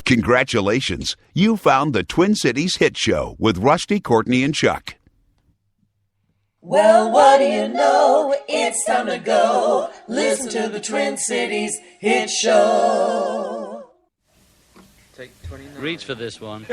Congratulations. You found the Twin Cities Hit Show with Rusty, Courtney, and Chuck. Well, what do you know? It's time to go. Listen to the Twin Cities Hit Show. Reach for this one.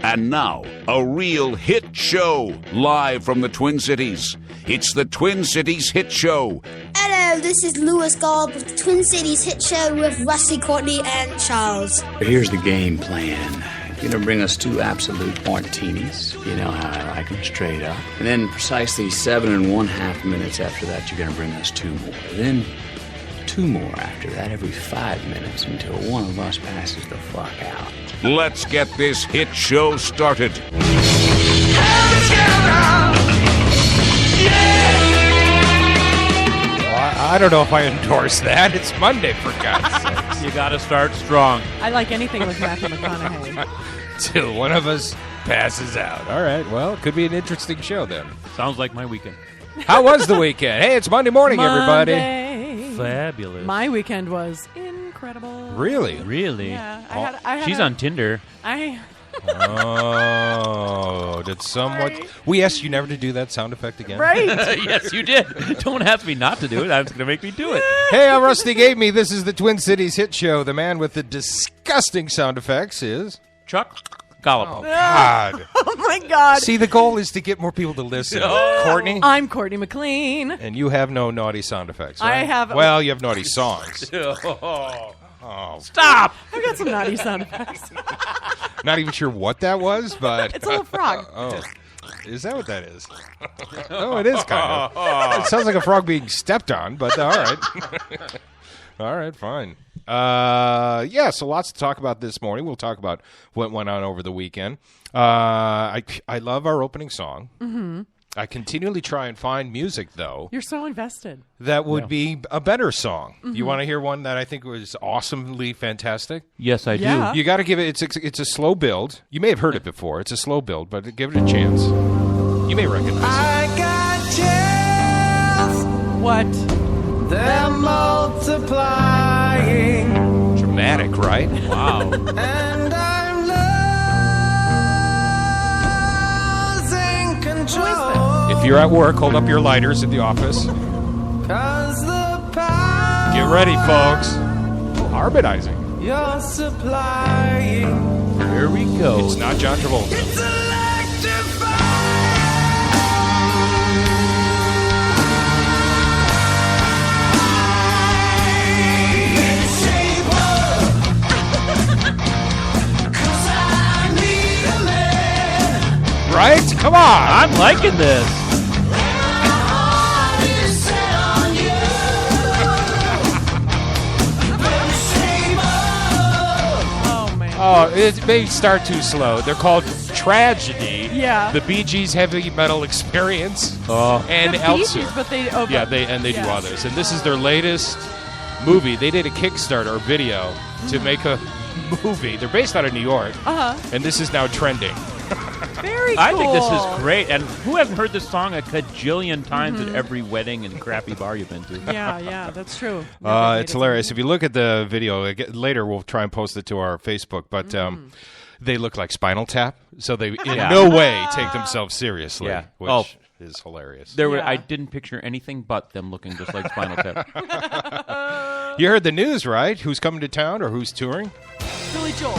And now, a real hit show live from the Twin Cities. It's the Twin Cities Hit Show. Hello, this is Lewis Gold with the Twin Cities Hit Show with Rusty, Courtney, and Charles. Here's the game plan. You're going to bring us 2 absolute martinis. You know how I like them, straight up. And then precisely 7 1/2 minutes after that, you're going to bring us 2 more. Then 2 more after that every 5 minutes until one of us passes the fuck out. Let's get this hit show started. I don't know if I endorse that. It's Monday, for God's sakes. You got to start strong. I like anything with Matthew McConaughey. Till one of us passes out. All right, well, it could be an interesting show then. Sounds like my weekend. How was the weekend? Hey, it's Monday morning, everybody. Fabulous. My weekend was incredible. Really? Really? Yeah. She's on Tinder. Oh, did someone... We asked you never to do that sound effect again. Right. Yes, you did. Don't ask me not to do it. That's going to make me do it. Hey, I'm Rusty Gave Me. This is the Twin Cities Hit Show. The man with the disgusting sound effects is... Chuck Gollop. Oh, God. Oh, my God. See, the goal is to get more people to listen. Courtney? I'm Courtney McLean. And you have no naughty sound effects, right? I have... Well, you have naughty songs. Oh, stop! I've got some naughty sound effects. Not even sure what that was, but... It's a little frog. Oh. Is that what that is? Oh, it is kind of. It sounds like a frog being stepped on, but all right. All right, fine. Yeah, so lots to talk about this morning. We'll talk about what went on over the weekend. I love our opening song. Mm-hmm. I continually try and find music, though. You're so invested. That would be a better song. Mm-hmm. You want to hear one that I think was awesomely fantastic? Yes, I do. You got to give it. It's a slow build. You may have heard it before. It's a slow build, but give it a chance. You may recognize it. I got chills. What? They're multiplying. Dramatic, right? Wow. And I'm losing control. If you're at work, hold up your lighters at the office. 'Cause the power Get ready, folks. Harmonizing. you're supplying, Here we go. It's not John Travolta. it's electrifying. Say what? 'Cause I need a man. Right? Come on. I'm liking this. Oh, it may start too slow. They're called Tragedy. Yeah. The Bee Gees Heavy Metal Experience. Oh. And The Bee Elsa. Gees, but they... Yeah, they do others. And this is their latest movie. They did a Kickstarter video to make a movie. They're based out of New York. Uh-huh. And this is now trending. Very cool. I think this is great. And who hasn't heard this song a cajillion times at every wedding and crappy bar you've been to? Yeah, that's true. It's hilarious. If you look at the video, later we'll try and post it to our Facebook, but they look like Spinal Tap, so they in no way take themselves seriously, which is hilarious. I didn't picture anything but them looking just like Spinal Tap. You heard the news, right? Who's coming to town or who's touring? Billy Joel.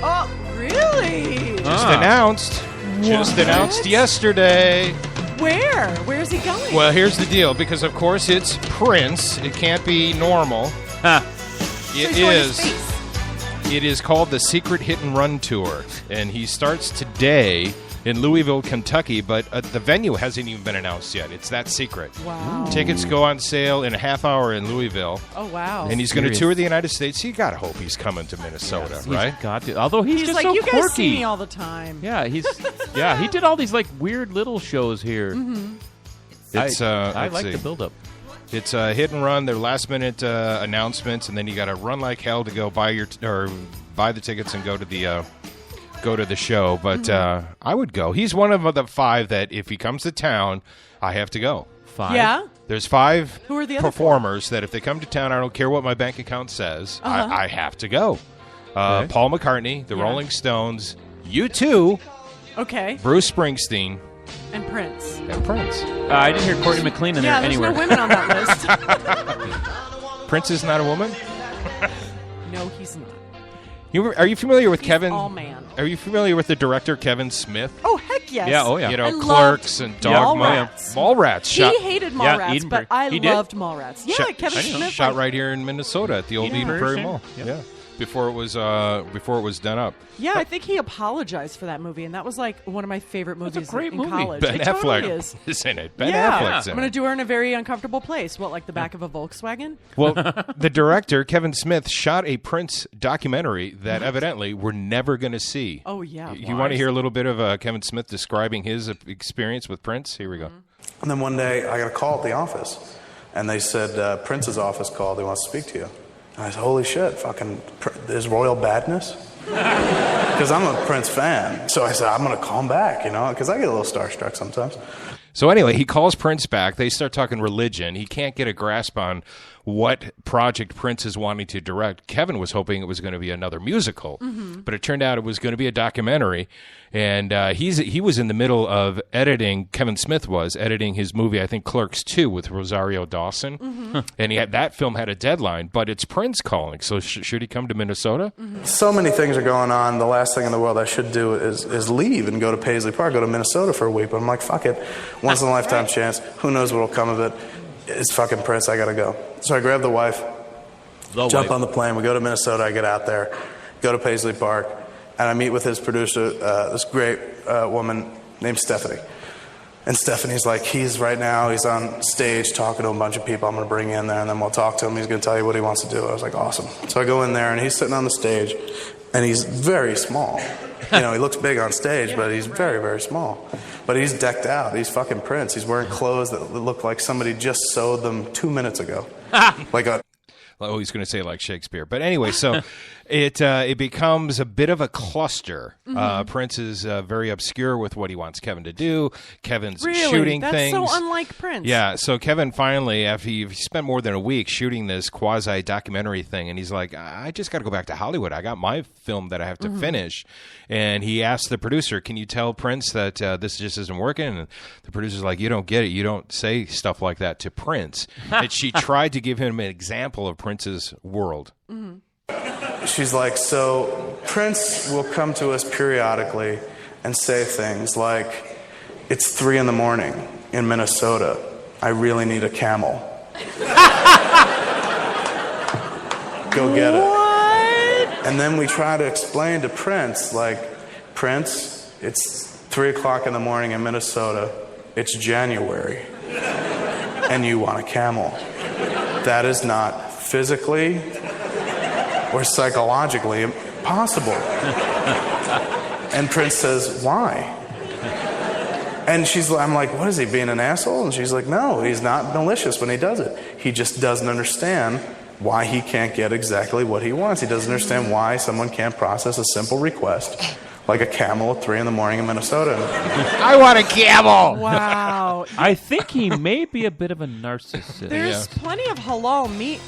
Oh, really? Just announced. Just announced yesterday. Where? Where's he going? Well, here's the deal. Because, of course, it's Prince. It can't be normal. It is. It is called the Secret Hit and Run Tour. And he starts today in Louisville, Kentucky. But the venue hasn't even been announced yet. It's that secret. Wow. Tickets go on sale in a half hour in Louisville. Oh, wow. And he's going to tour the United States. You got to hope he's coming to Minnesota, right? Got to. Although he's just like, so you guys quirky. see me all the time. Yeah, he did all these like weird little shows here. Mm-hmm. It's I like the build-up. It's a hit and run. They're last minute announcements, and then you got to run like hell to go buy the tickets and go to the show. But I would go. He's one of the 5 that if he comes to town, I have to go. 5. Yeah. There's 5 Who are the other performers that if they come to town, I don't care what my bank account says, I have to go. Okay. Paul McCartney, the Yeah. Rolling Stones, U2, Okay. Bruce Springsteen, And Prince. and Prince. I didn't hear Courtney McLean in Yeah, there there's anywhere. no women on that list. Prince is not a woman? No, he's not. Are you familiar with He's Kevin? all man. Are you familiar with the director Kevin Smith? Oh, heck yes. Yeah, oh yeah. You know, I Clerks loved and Dogma. Mallrats. Mallrats. He Shot, hated Yeah, Mallrats, Edinburgh. but I He did? loved Mallrats. Yeah, shot, Kevin Smith. shot like- right here in Minnesota at the old Eden Prairie Prairie Mall. Yep. Yeah, before it was done up. Yeah, I think he apologized for that movie, and that was like one of my favorite That's a movies great in movie. college. Ben It Affleck totally is. is in it. Ben Yeah, Affleck's I'm in going to it. do her in a very uncomfortable place. What, like the back of a Volkswagen? Well, the director Kevin Smith shot a Prince documentary that evidently we're never going to see. Oh, yeah. You want to hear a little bit of Kevin Smith describing his experience with Prince? Here we go. And then one day I got a call at the office, and they said, Prince's office called, they want to speak to you. And I said, holy shit, is royal badness? Because I'm a Prince fan. So I said, I'm going to call him back, because I get a little starstruck sometimes. So anyway, he calls Prince back. They start talking religion. He can't get a grasp on what project Prince is wanting to direct. Kevin was hoping it was going to be another musical, but it turned out it was going to be a documentary. And he was in the middle of editing. Kevin Smith was editing his movie, I think Clerks 2 with Rosario Dawson, and that film had a deadline. But it's Prince calling, so should he come to Minnesota? So many things are going on. The last thing in the world I should do is leave and go to Paisley Park, go to Minnesota for a week. But I'm like, fuck it. Once in a lifetime chance. Who knows what'll come of it. It's fucking Prince. I got to go. So I grab the wife, jump on the plane. We go to Minnesota. I get out there, go to Paisley Park, and I meet with his producer, this great woman named Stephanie. And Stephanie's like, he's on stage talking to a bunch of people I'm going to bring in there, and then we'll talk to him. He's going to tell you what he wants to do. I was like, awesome. So I go in there, and he's sitting on the stage, and he's very small. He looks big on stage, but he's very, very small. But he's decked out. He's fucking Prince. He's wearing clothes that look like somebody just sewed them 2 minutes ago. Oh, he's going to say like Shakespeare. But anyway, so it becomes a bit of a cluster. Prince is very obscure with what he wants Kevin to do. Kevin's shooting That's things. so unlike Prince. Yeah, so Kevin finally, after he spent more than a week shooting this quasi-documentary thing, and he's like, I just got to go back to Hollywood. I got my film that I have to finish. And he asked the producer, can you tell Prince that this just isn't working? And the producer's like, you don't get it. You don't say stuff like that to Prince. And she tried to give him an example of Prince's world. She's like, so Prince will come to us periodically and say things like, it's 3 a.m. in Minnesota. I really need a camel. Go get it. And then we try to explain to Prince, like, Prince, it's 3 o'clock in the morning in Minnesota. It's January. And you want a camel. That is not physically or psychologically possible. And Prince says, why? And I'm like, what is he, being an asshole? And she's like, no, he's not malicious when he does it. He just doesn't understand why he can't get exactly what he wants. He doesn't understand why someone can't process a simple request like a camel at 3 a.m. in Minnesota. I want a camel! Wow. I think he may be a bit of a narcissist. There's plenty of halal meat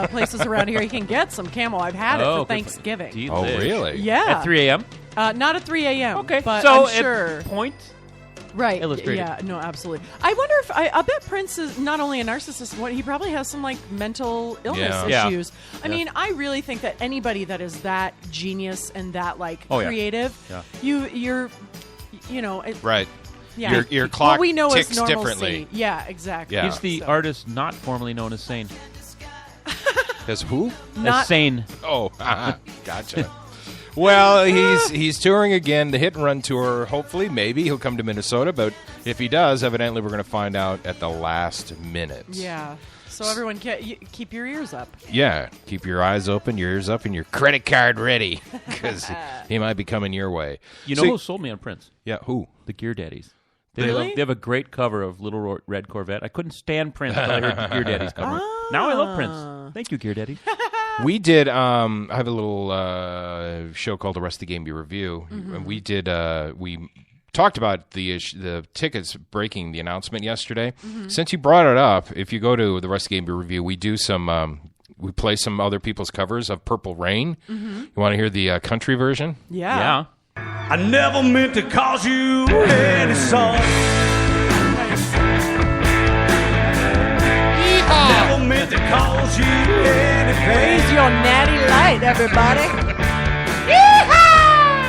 places around here. You can get some camel. I've had it for Thanksgiving. Oh, really? Yeah. At 3 a.m.? Not at 3 a.m. Okay, but so I'm sure. at point Right. illustrated. Yeah, no, absolutely. I wonder if I bet Prince is not only a narcissist, he probably has some like mental illness Yeah. issues. I mean, I really think that anybody that is that genius and that creative, you're Right. yeah. Your clock what we know ticks as normalcy. differently. Yeah, exactly. Yeah. He's the artist not formerly known as Sane. As who? As Sane. Oh, gotcha. Well, he's touring again, the Hit and Run tour. Hopefully, maybe he'll come to Minnesota, but if he does, evidently we're going to find out at the last minute. Yeah. So everyone, keep your ears up. Yeah, keep your eyes open, your ears up, and your credit card ready, because he might be coming your way. You know who sold me on Prince? Yeah, who? The Gear Daddies. Really? They have a great cover of Little Red Corvette. I couldn't stand Prince until I heard the Gear Daddies cover. Now I love Prince. Thank you, Gear Daddies. We did. I have a little show called The Rest of the Game Be Review, and we did. We talked about the tickets breaking the announcement yesterday. Mm-hmm. Since you brought it up, if you go to the Rusty Game Review, we do some. We play some other people's covers of Purple Rain. Mm-hmm. You want to hear the country version? Yeah. I never meant to cause you any sorrow. Never meant to cause you any pain. Raise your natty light, everybody.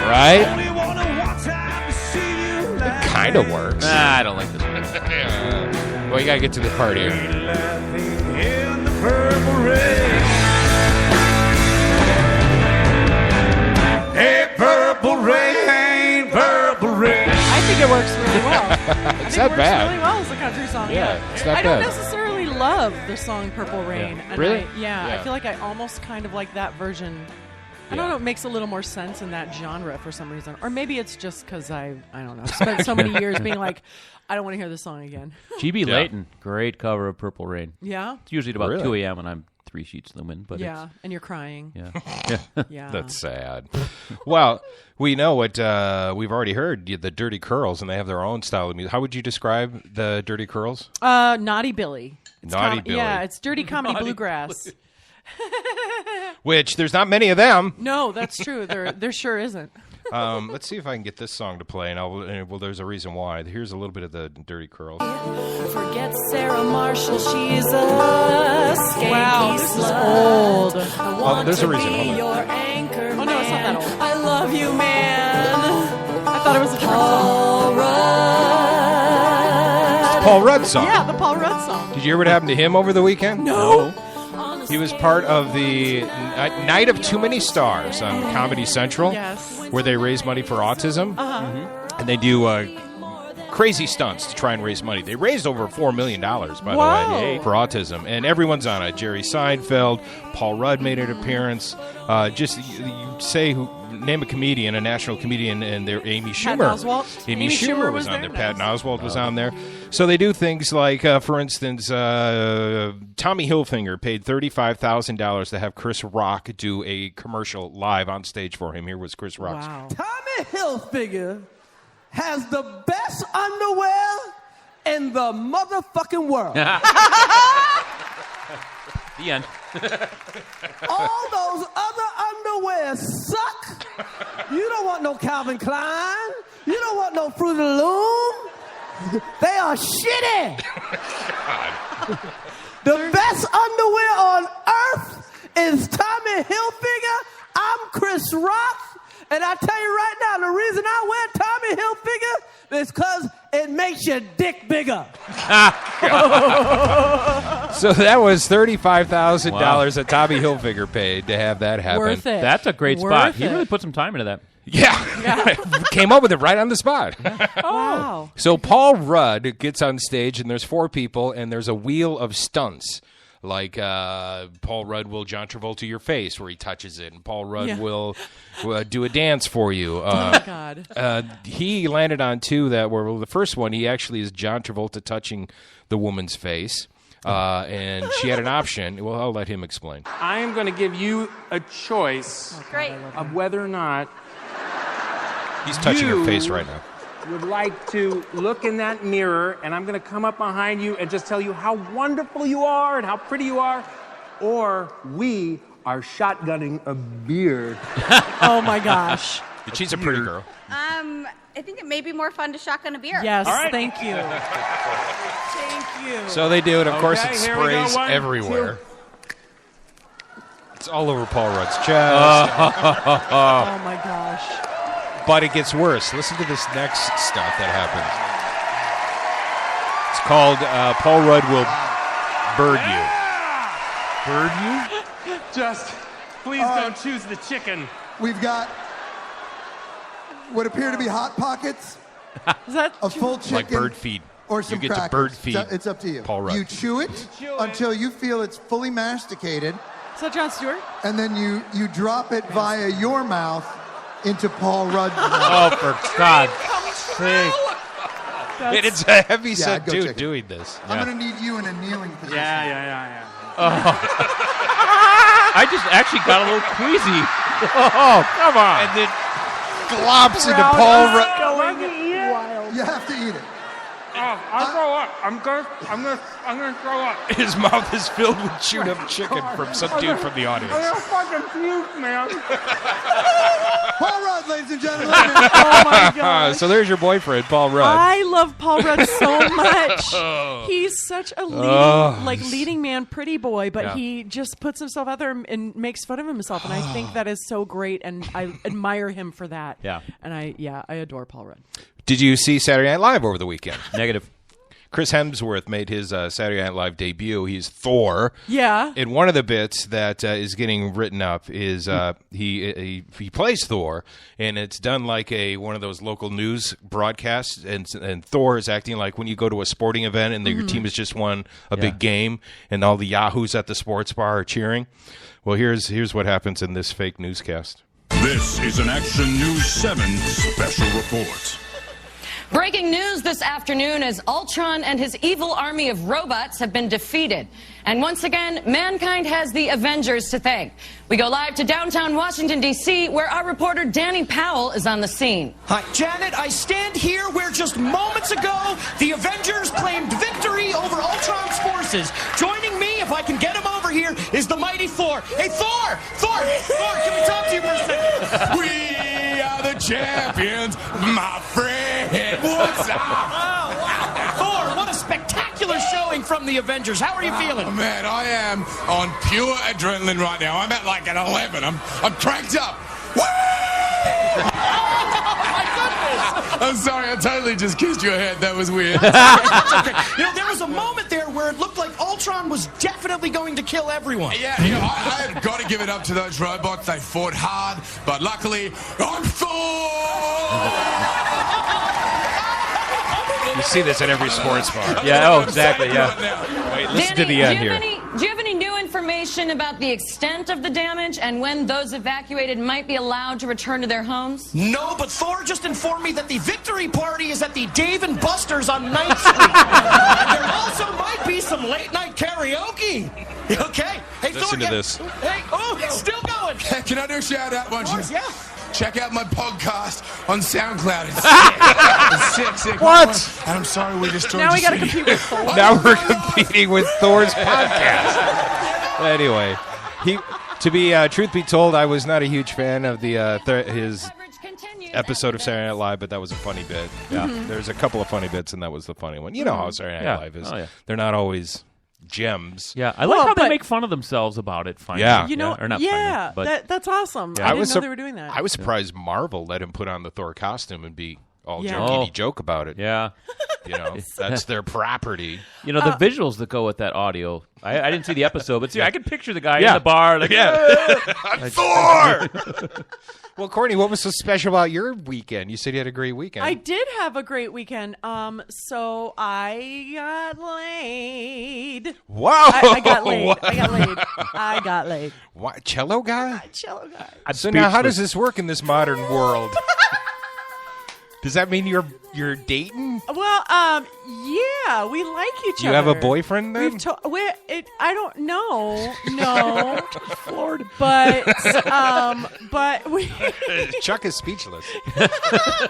Right? It kind of works. Nah, I don't like this one. Well, you got to get to the part here. In the purple rain. Hey, purple rain, purple rain. I think it works really well. It's not bad. It works really well as a country song. Yeah, it's not I bad. don't necessarily love the song Purple Rain. Yeah. And Really? I feel like I almost kind of like that version. I don't know, it makes a little more sense in that genre for some reason. Or maybe it's just because I don't know, spent so many years being like, I don't want to hear this song again. G.B. Layton, great cover of Purple Rain. Yeah? It's usually at about 2 a.m. when I'm 3 sheets in the wind. But yeah, and you're crying. Yeah. Yeah. That's sad. Well, we know what we've already heard, the Dirty Curls, and they have their own style of music. How would you describe the Dirty Curls? Naughty Billy. Naughty Billy. Yeah, it's dirty comedy bluegrass. Which, there's not many of them. No, that's true. There sure isn't. Let's see if I can get this song to play, and there's a reason why. Here's a little bit of the Dirty Curls. Forget Sarah Marshall, she's a skanky Wow, this is slut. old. I want there's a to reason. be Hold on. your anchor Oh, no, it's not that old. I love you, man. I thought it was a different song. Paul Rudd. It's Paul Rudd's song. Yeah, the Paul Rudd song. Did you hear what happened to him over the weekend? No. He was part of the Night of Too Many Stars on Comedy Central, Yes. where they raise money for autism. Uh-huh. And they do crazy stunts to try and raise money. They raised over $4 million, by the way, for autism. And everyone's on it. Jerry Seinfeld, Paul Rudd made an appearance. Name a comedian, a national comedian, and they're Amy Schumer. Amy Schumer was on there. Patton Oswalt was on there. So they do things like, for instance, Tommy Hilfiger paid $35,000 to have Chris Rock do a commercial live on stage for him. Here was Chris Rock's. Wow. Tommy Hilfiger has the best underwear in the motherfucking world. The end. All those other underwear suck. You don't want no Calvin Klein. You don't want no Fruit of the Loom. They are shitty. The best underwear on earth is Tommy Hilfiger. I'm Chris Rock. And I tell you right now, the reason I wear Tommy Hilfiger is because it makes your dick bigger. So that was $35,000 that Tommy Hilfiger paid to have that happen. Worth it. That's a great Worth spot. He it. really put some time into that. Yeah. Came up with it right on the spot. Wow. So Paul Rudd gets on stage, and there's 4 people, and there's a wheel of stunts. Like Paul Rudd will John Travolta your face where he touches it, and Paul Rudd will do a dance for you. Oh, my God. He landed on 2 that were, well, the first one, he actually is John Travolta touching the woman's face. And she had an option. Well, I'll let him explain. I am going to give you a choice of whether or not he's touching her face right now. Would like to look in that mirror, and I'm going to come up behind you and just tell you how wonderful you are and how pretty you are, or we are shotgunning a beer. Oh, my gosh. She's a pretty girl. I think it may be more fun to shotgun a beer. Yes, All right. thank you. Thank you. So they do it. Of course, it here we go. sprays 1, everywhere. 2. It's all over Paul Rudd's chest. Oh, my gosh. But it gets worse. Listen to this next stuff that happens. It's called Paul Rudd Will Bird You. Bird you? Just please don't choose the chicken. We've got what appear to be Hot Pockets, Is that a full chicken, Like bird feed. or some You get to crackers. bird feed It's up to you. Paul Rudd. You chew it until you feel it's fully masticated, Is that Jon Stewart? and then you drop it via your mouth into Paul Rudd's mouth. Oh, for God's sake. It's a heavy Yeah, set go dude check it. doing this. I'm going to need you in a kneeling position. Yeah. I just actually got a little queasy. Oh, come on. And then glops into Paul Rudd. have to eat it. I'll throw up. I'm gonna throw up. His mouth is filled with chewed up chicken from some dude from the audience. I'm gonna fucking puke, man. Paul Rudd, ladies and gentlemen. Oh my god! So there's your boyfriend, Paul Rudd. I love Paul Rudd so much. He's such a leading man, pretty boy, but he just puts himself out there and makes fun of himself, and I think that is so great, and I admire him for that. Yeah. And I adore Paul Rudd. Did you see Saturday Night Live over the weekend? Negative. Chris Hemsworth made his Saturday Night Live debut. He's Thor. Yeah. And one of the bits that is getting written up is he plays Thor, and it's done like one of those local news broadcasts, and Thor is acting like when you go to a sporting event and your team has just won a big game, and all the yahoos at the sports bar are cheering. Well, here's what happens in this fake newscast. This is an Action News 7 special report. Breaking news this afternoon as Ultron and his evil army of robots have been defeated. And once again, mankind has the Avengers to thank. We go live to downtown Washington, D.C., where our reporter Danny Powell is on the scene. Hi, Janet. I stand here where just moments ago the Avengers claimed victory over Ultron's forces. Joining me, if I can get him over here, is the mighty Thor. Hey, Thor! Thor, can we talk to you for a second? We are the champions, my friend. What's up? Thor, what a spectacular showing from the Avengers. How are you feeling? Oh, man, I am on pure adrenaline right now. I'm at like an 11. I'm cranked up. Woo! I'm sorry, I totally just kissed your head. That was weird. That's okay. You know, there was a moment there where it looked like Ultron was definitely going to kill everyone. Yeah, I've got to give it up to those robots. They fought hard, but luckily, I'm Thor! You see this at every sports bar. Yeah, exactly, yeah. Wait, listen to the end here. Do you have any new information about the extent of the damage and when those evacuated might be allowed to return to their homes? No, but Thor just informed me that the victory party is at the Dave & Buster's on 9th Street. And there also might be some late-night karaoke. Okay? Hey, Listen Thor, to this. Hey, it's still going. Can I do a shout-out once? Of course, yeah. Check out my podcast on SoundCloud. It's sick. What? And I'm sorry we destroyed Now we your got to city. compete with Thor. Now we're competing with Thor's podcast. Anyway, to be truth be told, I was not a huge fan of his episode of Saturday Night Live, but that was a funny bit. Yeah, there's a couple of funny bits, and that was the funny one. You know how Saturday Night Live is. Oh, yeah. They're not always gems. Yeah, I like how they make fun of themselves about it. Finally, Yeah. You know, or not yeah, finally, but that's awesome. Yeah. I didn't know they were doing that. I was surprised Marvel let him put on the Thor costume and be all Yeah. jokey joke about it. yeah. You know, that's their property. You know, the visuals that go with that audio. I didn't see the episode, but see, I could picture the guy Yeah. in the bar. Like, I'm Thor! Well, Courtney, what was so special about your weekend? You said you had a great weekend. I did have a great weekend. So I got laid. Wow! I got laid. What? I got laid. What, cello guy? Cello guy. So now, how does this work in this modern world? Does that mean you're dating? Well, yeah, we like each other. You have a boyfriend then? I don't know. No. Florida. But we Chuck is speechless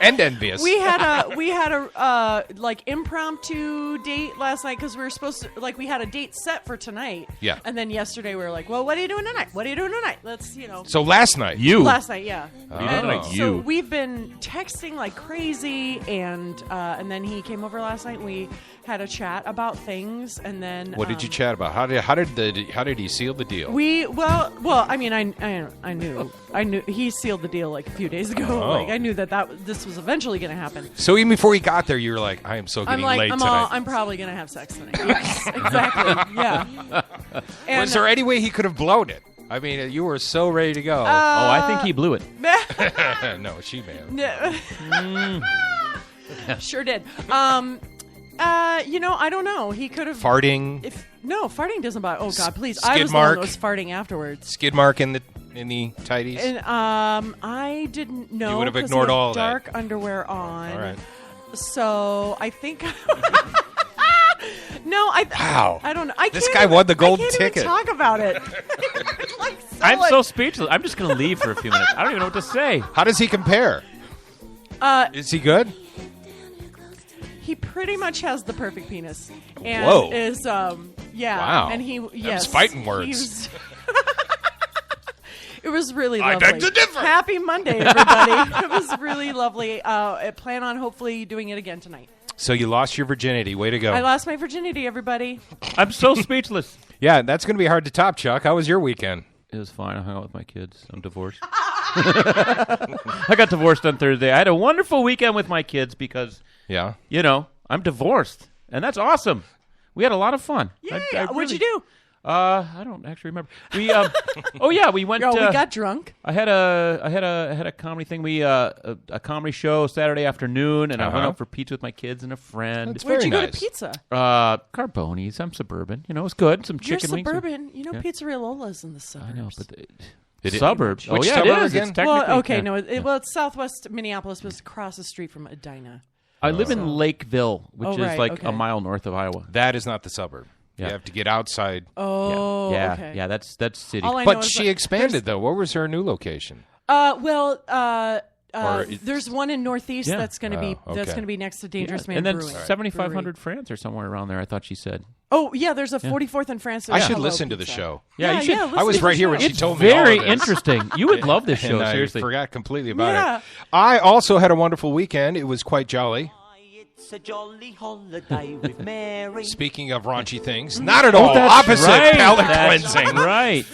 and envious. We had a like impromptu date last night because we were supposed to we had a date set for tonight. Yeah. And then yesterday we were like, well, what are you doing tonight? What are you doing tonight? Let's So last night, Last night, yeah. Oh. So we've been texting like crazy, and then he came over last night. And we had a chat about things, and then what did you chat about? How did he seal the deal? Well, I mean, I knew he sealed the deal like a few days ago. Oh. Like I knew that this was eventually going to happen. So even before he got there, you were like, I am so getting late tonight. I'm probably going to have sex tonight. Yes, exactly. Yeah. And, was there any way he could have blown it? I mean, you were so ready to go. I think he blew it. No, she may have. Sure did. I don't know. He could have Farting. Farting doesn't bother. Oh God, please! Skid I was mark. the one that was farting afterwards. Skid mark in the tighties. And I didn't know. You would have 'cause ignored he had all dark that. underwear on. All right. So I think. No, Wow. I don't know. This guy won the golden I can't ticket. Even talk about it. I'm so speechless. I'm just going to leave for a few minutes. I don't even know what to say. How does he compare? Is he good? He pretty much has the perfect penis, and Whoa. is Wow. and he Them's fighting words. he was- It was really I lovely. beg to differ. Happy Monday, everybody! It was really lovely. I plan on hopefully doing it again tonight. So you lost your virginity. Way to go. I lost my virginity, everybody. I'm so speechless. Yeah, that's going to be hard to top, Chuck. How was your weekend? It was fine. I hung out with my kids. I'm divorced. I got divorced on Thursday. I had a wonderful weekend with my kids because, I'm divorced, and that's awesome. We had a lot of fun. Yeah. What'd you do? I don't actually remember. We we went. We got drunk. I had a comedy thing. We a comedy show Saturday afternoon, and I went out for pizza with my kids and a friend. That's Where'd very you go nice. to pizza? Carboni's. I'm suburban. It was good. Some You're chicken wings. suburban. Pizzeria Lola's in the suburbs. I know, but It is- suburbs. Which it suburb is. again? It's technically, Well, okay, yeah. no. It's Southwest Minneapolis, but it's across the street from Edina. I live in Lakeville, which is right, like okay. a mile north of Iowa. That is not the suburb. Yeah. You have to get outside. Oh, yeah, okay. yeah. That's city. All I know But is she that expanded, though. What was her new location? There's one in Northeast Yeah. that's going to be Oh, that's okay. going to be next to Dangerous Yeah. Man and then Brewing. 7,500 France or somewhere around there. I thought she said. Oh yeah, there's a 44th and France. I should Hello listen to the Pizza. show. Yeah, you should. listen I was to right the here when show. she It's told me all very of this. interesting. You would love this show. And Seriously. I forgot completely about Yeah. it. I also had a wonderful weekend. It was quite jolly. It's a jolly holiday with Mary. Speaking of raunchy things, not at all. that's Opposite right. palate That's cleansing. right.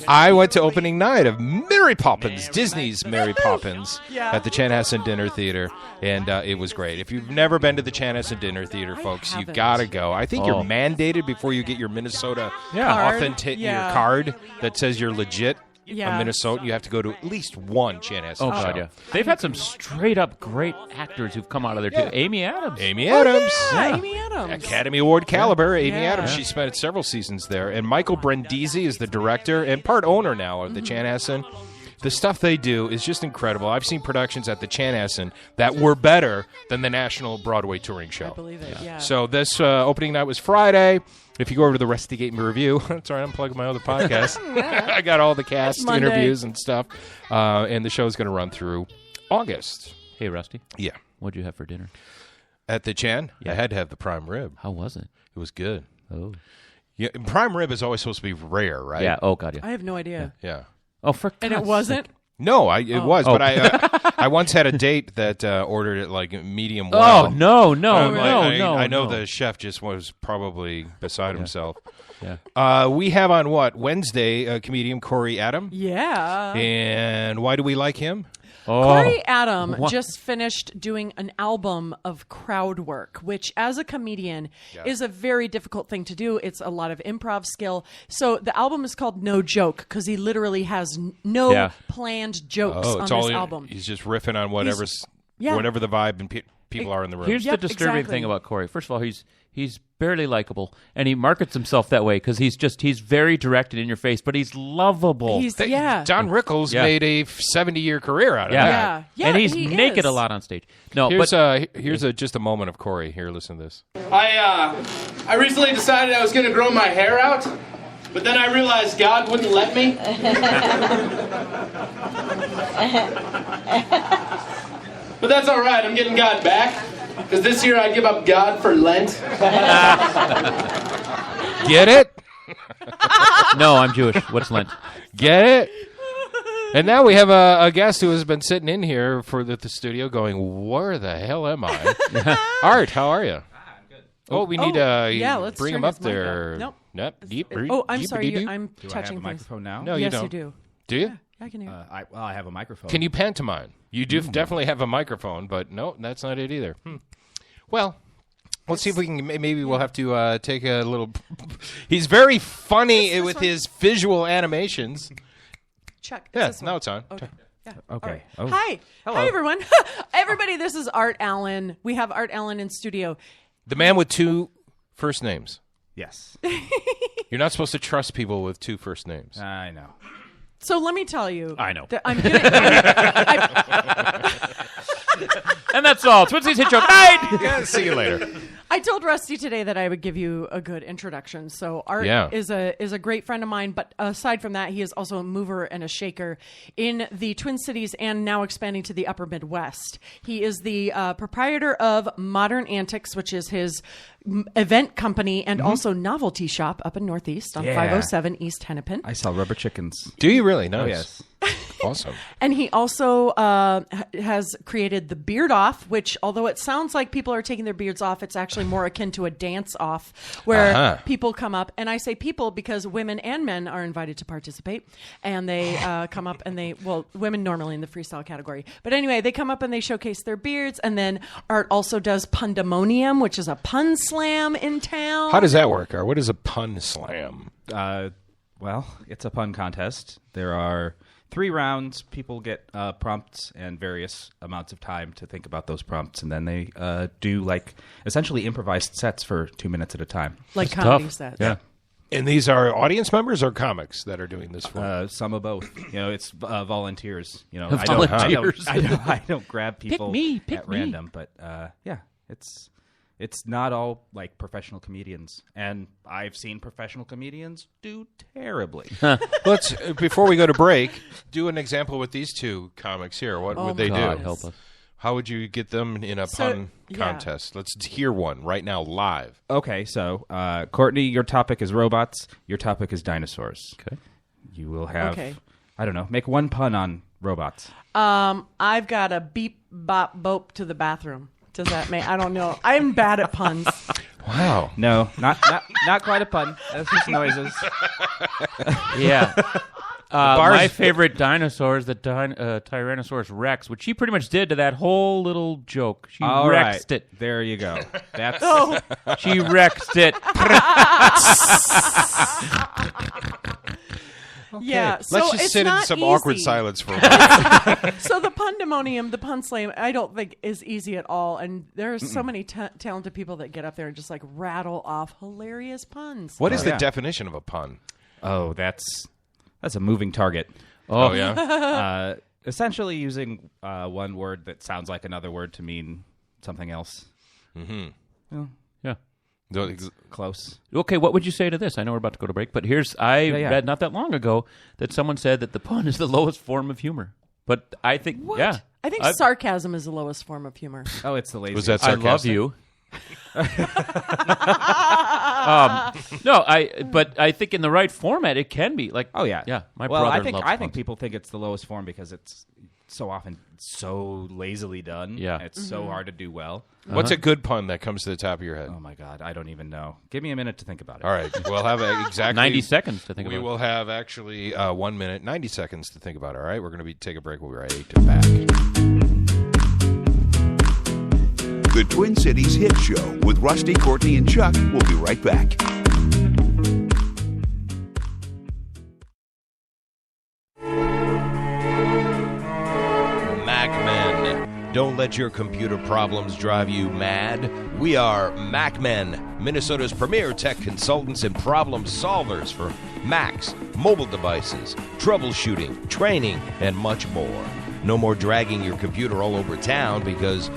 I went to opening night of Mary Poppins, Disney's Mary Poppins, at the Chanhassen Dinner Theater, and it was great. If you've never been to the Chanhassen Dinner Theater, folks, you've got to go. I think you're mandated before you get your Minnesota your card that says you're legit. Yeah. A Minnesotan, you have to go to at least one Chanhassen show. God, yeah. They've had some straight up great actors who've come out of there too. Amy Adams. Amy Adams. Amy Adams. Academy Award caliber, Amy Yeah. Adams. She spent several seasons there. And Michael Brindisi is the director and part owner now of the Chanhassen. The stuff they do is just incredible. I've seen productions at the Chanhassen that were better than the National Broadway Touring Show. I believe it. Yeah. So this opening night was Friday. If you go over to the Rusty Gate Review, that's all right, I'm plugging my other podcast. I got all the cast interviews and stuff. And the show's going to run through August. Hey, Rusty. Yeah. What'd you have for dinner? At the Chan, Yeah. I had to have the prime rib. How was it? It was good. Oh. Yeah, prime rib is always supposed to be rare, right? Yeah. Oh, God, yeah. I have no idea. Yeah. Oh, for And it God's wasn't. sake. No, it was, Oh. but I once had a date that ordered it like medium well. Oh, no. I know the chef just was probably beside himself. Yeah. We have on Wednesday comedian Corey Adam. Yeah. And why do we like him? Corey Adam just finished doing an album of crowd work, which as a comedian is a very difficult thing to do. It's a lot of improv skill. So the album is called No Joke because he literally has no planned jokes on this album. He's just riffing on whatever the vibe and people are in the room. Here's the disturbing thing about Corey. First of all, he's barely likable, and he markets himself that way because he's very direct and in your face, but he's lovable. Don Rickles made a 70-year career out of that. Yeah, and he's he naked is. a lot on stage. No, here's just a moment of Corey. Here, listen to this. I recently decided I was going to grow my hair out, but then I realized God wouldn't let me. But that's all right. I'm getting God back. Because this year I give up God for Lent. Get it? No, I'm Jewish. What's Lent? Get it? And now we have a guest who has been sitting in here for the studio going, where the hell am I? Art, how are you? I'm good. Oh, we need let's bring turn him up his mic there. up. Nope. Oh, I'm sorry. I'm Do I touching have a things. microphone now? No, yes, you don't. you do. Do you? Yeah, I can hear. I have a microphone. Can you pantomime? You do definitely have a microphone, but no, that's not it either. Well, let's see if we can. Maybe we'll have to take a little. He's very funny with his visual animations. Chuck. Yeah, now it's on. Okay. Yeah. Okay. Right. Oh. Hi. Hello. Hi, everyone. Everybody, this is Art Allen. We have Art Allen in studio. The man with two first names. Yes. You're not supposed to trust people with two first names. I know. So let me tell you. I know. That I'm gonna. And that's all. Twinsies hit your night. Yeah, see you later. I told Rusty today that I would give you a good introduction. So Art is a great friend of mine, but aside from that, he is also a mover and a shaker in the Twin Cities and now expanding to the Upper Midwest. He is the proprietor of Modern Antics, which is his event company and also novelty shop up in Northeast on 507 East Hennepin. I sell rubber chickens. Do you really? Nice. Oh, yes. Awesome. And he also has created the Beard Off, which, although it sounds like people are taking their beards off, it's actually more akin to a dance off where people come up. And I say people because women and men are invited to participate. And they come up and women normally in the freestyle category. But anyway, they come up and they showcase their beards. And then Art also does Pundemonium, which is a pun slam in town. How does that work, Art? What is a pun slam? Well, it's a pun contest. There are 3 rounds. People get prompts and various amounts of time to think about those prompts, and then they do essentially improvised sets for 2 minutes at a time. Like comedy sets. Yeah. And these are audience members or comics that are doing this for? Some of both. It's volunteers. Volunteers. I don't grab people Pick at random, but it's not all like professional comedians, and I've seen professional comedians do terribly. Let's before we go to break, do an example with these 2 comics here. What would they do? Help us. How would you get them in a pun contest? Let's hear one right now live. Okay, so Courtney, your topic is robots. Your topic is dinosaurs. Okay. You will have, I don't know, make one pun on robots. I've got a beep, bop, bope to the bathroom. Does that make? I don't know. I'm bad at puns. Wow. No, not quite a pun. That's just noises. Yeah. My favorite dinosaur is the Tyrannosaurus Rex, which she pretty much did to that whole little joke. She rexed it. There you go. That's she rexed it. Okay. Yeah, so let's just it's sit in not some easy. awkward silence for a moment. So the Pundemonium, the pun slam, I don't think is easy at all. And there are so many talented people that get up there and just rattle off hilarious puns. What is the definition of a pun? Oh, that's a moving target. Oh yeah. Essentially using one word that sounds like another word to mean something else. Mm-hmm. Well, yeah. Close. Okay, what would you say to this? I know we're about to go to break, but I read not that long ago that someone said that the pun is the lowest form of humor. But I think, I think sarcasm is the lowest form of humor. Oh, it's the laziest. Was that sarcastic? I love you. But I think in the right format it can be like. Oh yeah, yeah. My brother loves I think puns. people think it's the lowest form because it's so often so lazily done. Yeah, it's so hard to do well. What's a good pun that comes to the top of your head? Oh my God, I don't even know. Give me a minute to think about it. All right, we'll have exactly 90 seconds to think about it. We will have actually 1 minute, 90 seconds to think about it. All right, we're going to take a break. We'll be right back. The Twin Cities Hit Show with Rusty, Courtney, and Chuck will be right back. MacMen. Don't let your computer problems drive you mad. We are MacMen, Minnesota's premier tech consultants and problem solvers for Macs, mobile devices, troubleshooting, training, and much more. No more dragging your computer all over town because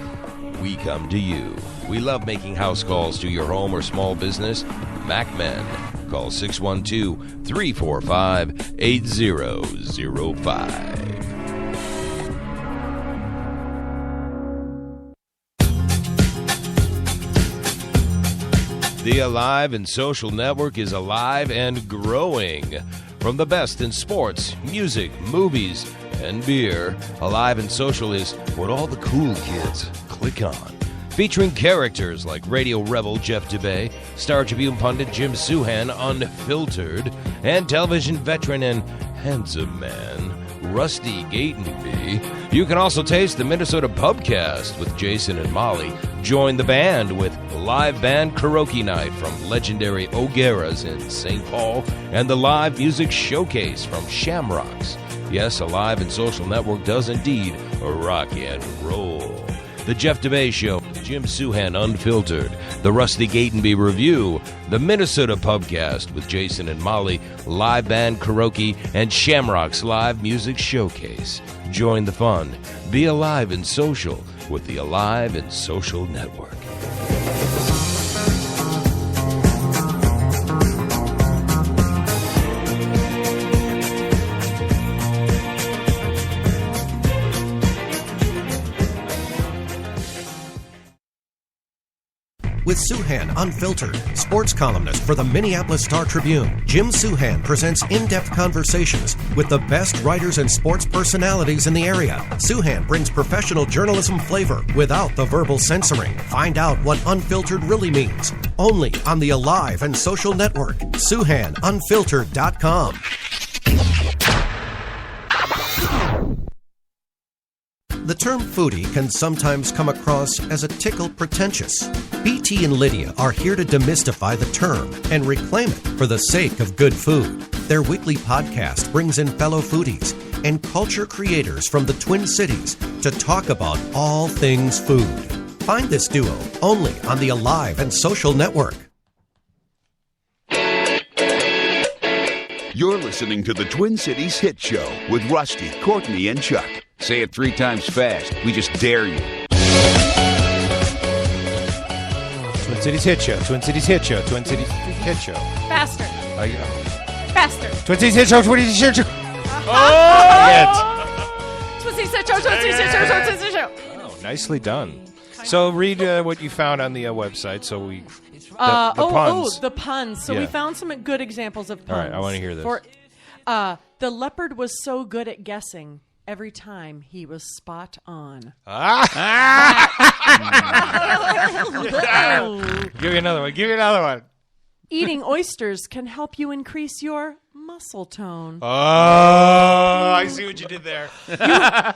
we come to you. We love making house calls to your home or small business. MacMen. Call 612-345-8005. The Alive and Social Network is alive and growing. From the best in sports, music, movies, and beer, Alive and Social is what all the cool kids click on. Featuring characters like radio rebel Jeff DeBay, Star Tribune pundit Jim Suhan, Unfiltered, and television veteran and handsome man Rusty Gatenby. You can also taste the Minnesota Pubcast with Jason and Molly. Join the band with live band karaoke night from legendary O'Gara's in St. Paul and the live music showcase from Shamrocks. Yes, Alive and Social Network does indeed rock and roll. The Jeff DeBay Show, Jim Suhan Unfiltered, the Rusty Gatenby Review, the Minnesota Pubcast with Jason and Molly, live band karaoke, and Shamrock's live music showcase. Join the fun. Be alive and social with the Alive and Social Network. with Suhan Unfiltered, sports columnist for the Minneapolis Star-Tribune. Jim Suhan presents in-depth conversations with the best writers and sports personalities in the area. Suhan brings professional journalism flavor without the verbal censoring. Find out what unfiltered really means. Only on the Alive and Social Network. SuhanUnfiltered.com. The term foodie can sometimes come across as a tickle pretentious. BT and Lydia are here to demystify the term and reclaim it for the sake of good food. Their weekly podcast brings in fellow foodies and culture creators from the Twin Cities to talk about all things food. Find this duo only on the Alive and Social Network. You're listening to the Twin Cities Hit Show with Rusty, Courtney, and Chuck. Say it 3 times fast. We just dare you. Twin Cities Hit Show. Twin Cities Hit Show. Twin Cities Hit Show. Faster. Faster. Twin Cities Hit Show. Twin Cities Hit Show. Twin Cities Hit Show. Twin Cities Hit Show. Twin Cities Hit Show. Oh, nicely done. So read what you found on the website. So we the puns. The puns. So we found some good examples of puns. All right, I want to hear this. The leopard was so good at guessing. Every time he was spot on. Give me another one. Give me another one. Eating oysters can help you increase your muscle tone. Oh, I see what you did there.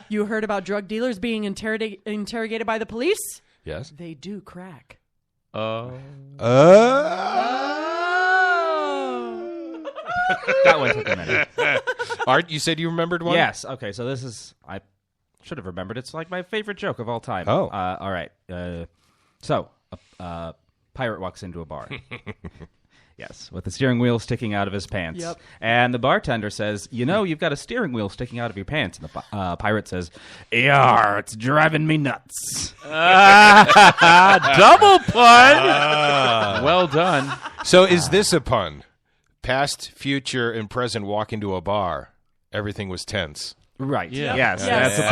You heard about drug dealers being interrogated by the police? Yes. They do crack. That one took a minute. Art, you said you remembered one? Yes. Okay, so this is... I should have remembered. It's like my favorite joke of all time. Oh. All right. So, a pirate walks into a bar. Yes, with the steering wheel sticking out of his pants. Yep. And the bartender says, you've got a steering wheel sticking out of your pants. And the pirate says, "Yar, it's driving me nuts." Double pun. Well done. So is this a pun? Past, future, and present walk into a bar. Everything was tense. Right. Yeah. Yes, Yes. that's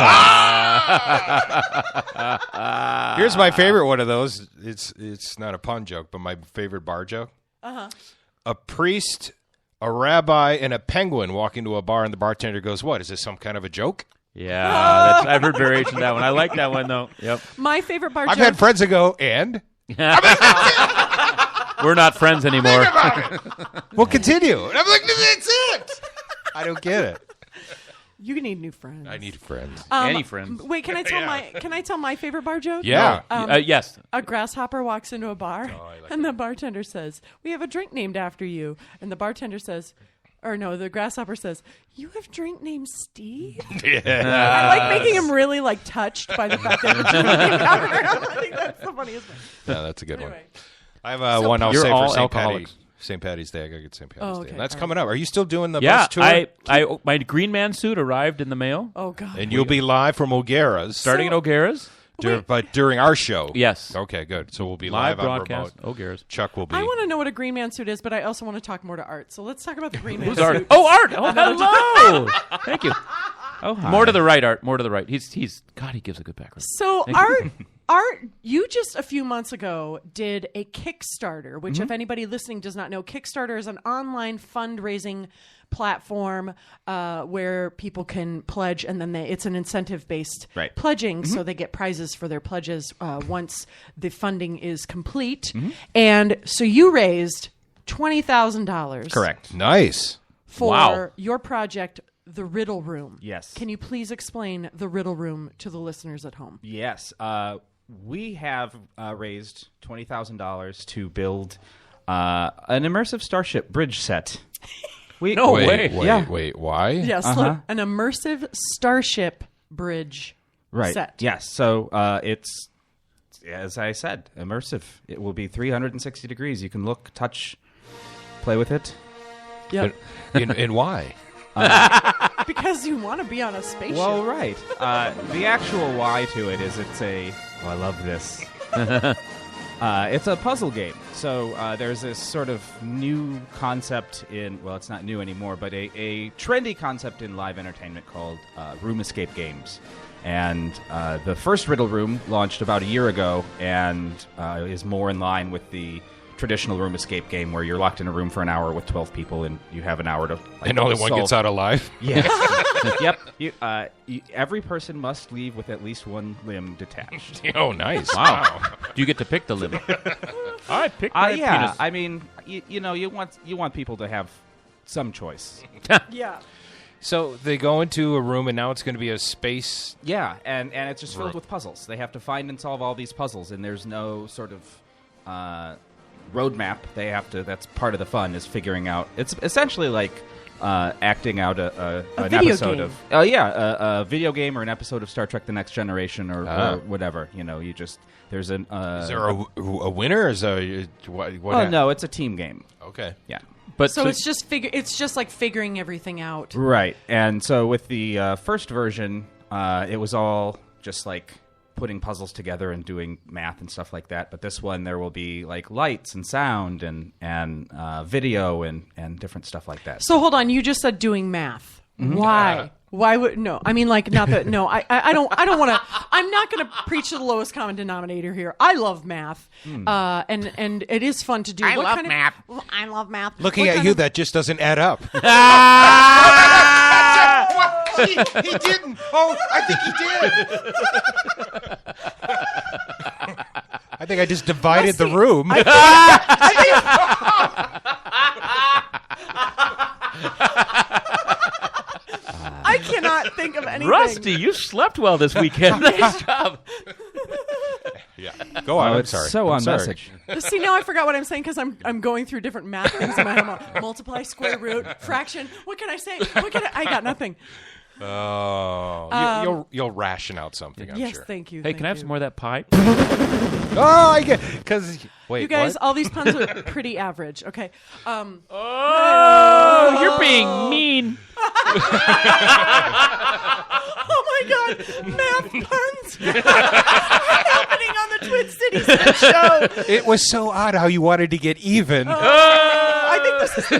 a pun. Here's my favorite one of those. It's not a pun joke, but my favorite bar joke. Uh-huh. A priest, a rabbi, and a penguin walk into a bar, and the bartender goes, "What, is this some kind of a joke?" Yeah, I've heard variation of that one. I like that one, though. Yep. My favorite bar I've joke... had friends that go, "And?" We're not friends anymore. We'll continue. And I'm like, that's it. I don't get it. You need new friends. I need friends. Any friends. Wait, can I tell my favorite bar joke? Yeah. Yes. A grasshopper walks into a bar, and the bartender says, "We have a drink named after you." And the bartender says, the grasshopper says, "You have drink named Steve?" Yeah. I like making him really touched by the fact that it's named after him. I think that's the funniest one. Yeah, that's a good one. Anyway. I have one I'll You're say all for alcoholics. St. Patty's Day. I gotta get St. Patty's Day. Okay. That's coming up. Are you still doing the Yeah, bus tour? my Green Man suit arrived in the mail. Oh, God. And you'll be live from O'Gara's. Starting at O'Gara's. But during our show. Yes. Okay, good. So we'll be live on broadcast. remote. O'Gara's. Chuck will be. I want to know what a Green Man suit is, but I also want to talk more to Art. So let's talk about the Green Man Who's suit. Art? Oh, Art! Oh, hello! Thank you. Oh, hi. More to the right, Art. More to the right. He's God, he gives a good background. So Art, you just a few months ago did a Kickstarter, which if anybody listening does not know, Kickstarter is an online fundraising platform where people can pledge, and then it's an incentive-based pledging, so they get prizes for their pledges once the funding is complete. And so you raised $20,000. Correct. Nice. For your project, The Riddle Room. Yes. Can you please explain The Riddle Room to the listeners at home? Yes. We have raised $20,000 to build an immersive Starship bridge set. Wait, why? Yes, look, an immersive Starship bridge set. Yes. So it's, as I said, immersive. It will be 360 degrees. You can look, touch, play with it. Yep. And why? Because you want to be on a spaceship. Well, right. The actual why to it is it's a... Oh, I love this. It's a puzzle game. So there's this sort of new concept it's not new anymore, but a trendy concept in live entertainment called room escape games. And the first Riddle Room launched about a year ago and is more in line with the traditional room escape game where you're locked in a room for an hour with 12 people and you have an hour to and only one gets out alive. Yes. Yep. Every person must leave with at least one limb detached. Oh, nice. Wow. Do you get to pick the limb? I picked my penis. I mean, you want people to have some choice. Yeah. So they go into a room, and now it's going to be a space. Yeah, and it's just filled with puzzles. They have to find and solve all these puzzles, and there's no sort of roadmap. That's part of the fun, is figuring out. It's essentially like acting out an episode of a video game or an episode of Star Trek: The Next Generation or whatever. There's an. Is there a winner? Is there what no, it's a team game. Okay, yeah. But so it's just like figuring everything out. Right. And so with the first version, it was all just like putting puzzles together and doing math and stuff like that. But this one, there will be like lights and sound and video and different stuff like that. So hold on, you just said doing math. Mm-hmm. Why? Why would no? I mean, like, not that. No, I don't want to. I'm not going to preach to the lowest common denominator here. I love math, and it is fun to do. I love math. I love math. Looking at you, that just doesn't add up. He didn't. Oh, I think he did. I think I just divided the room. I cannot think of anything. Rusty, you slept well this weekend. Nice job. Yeah, go on. I'm sorry. So on sorry. message. See, now I forgot what I'm saying because I'm going through different math things in my head. Multiply, square root, fraction. What can I say? I got nothing. Oh, you'll ration out something. I'm yes, sure. Thank you. Hey, can I have some more of that pie? Oh, I get because wait, you guys, what? all these puns are pretty average. Okay. Oh, you're being mean. Oh my God, math puns happening on the Twin Cities show. It was so odd how you wanted to get even. I think this is the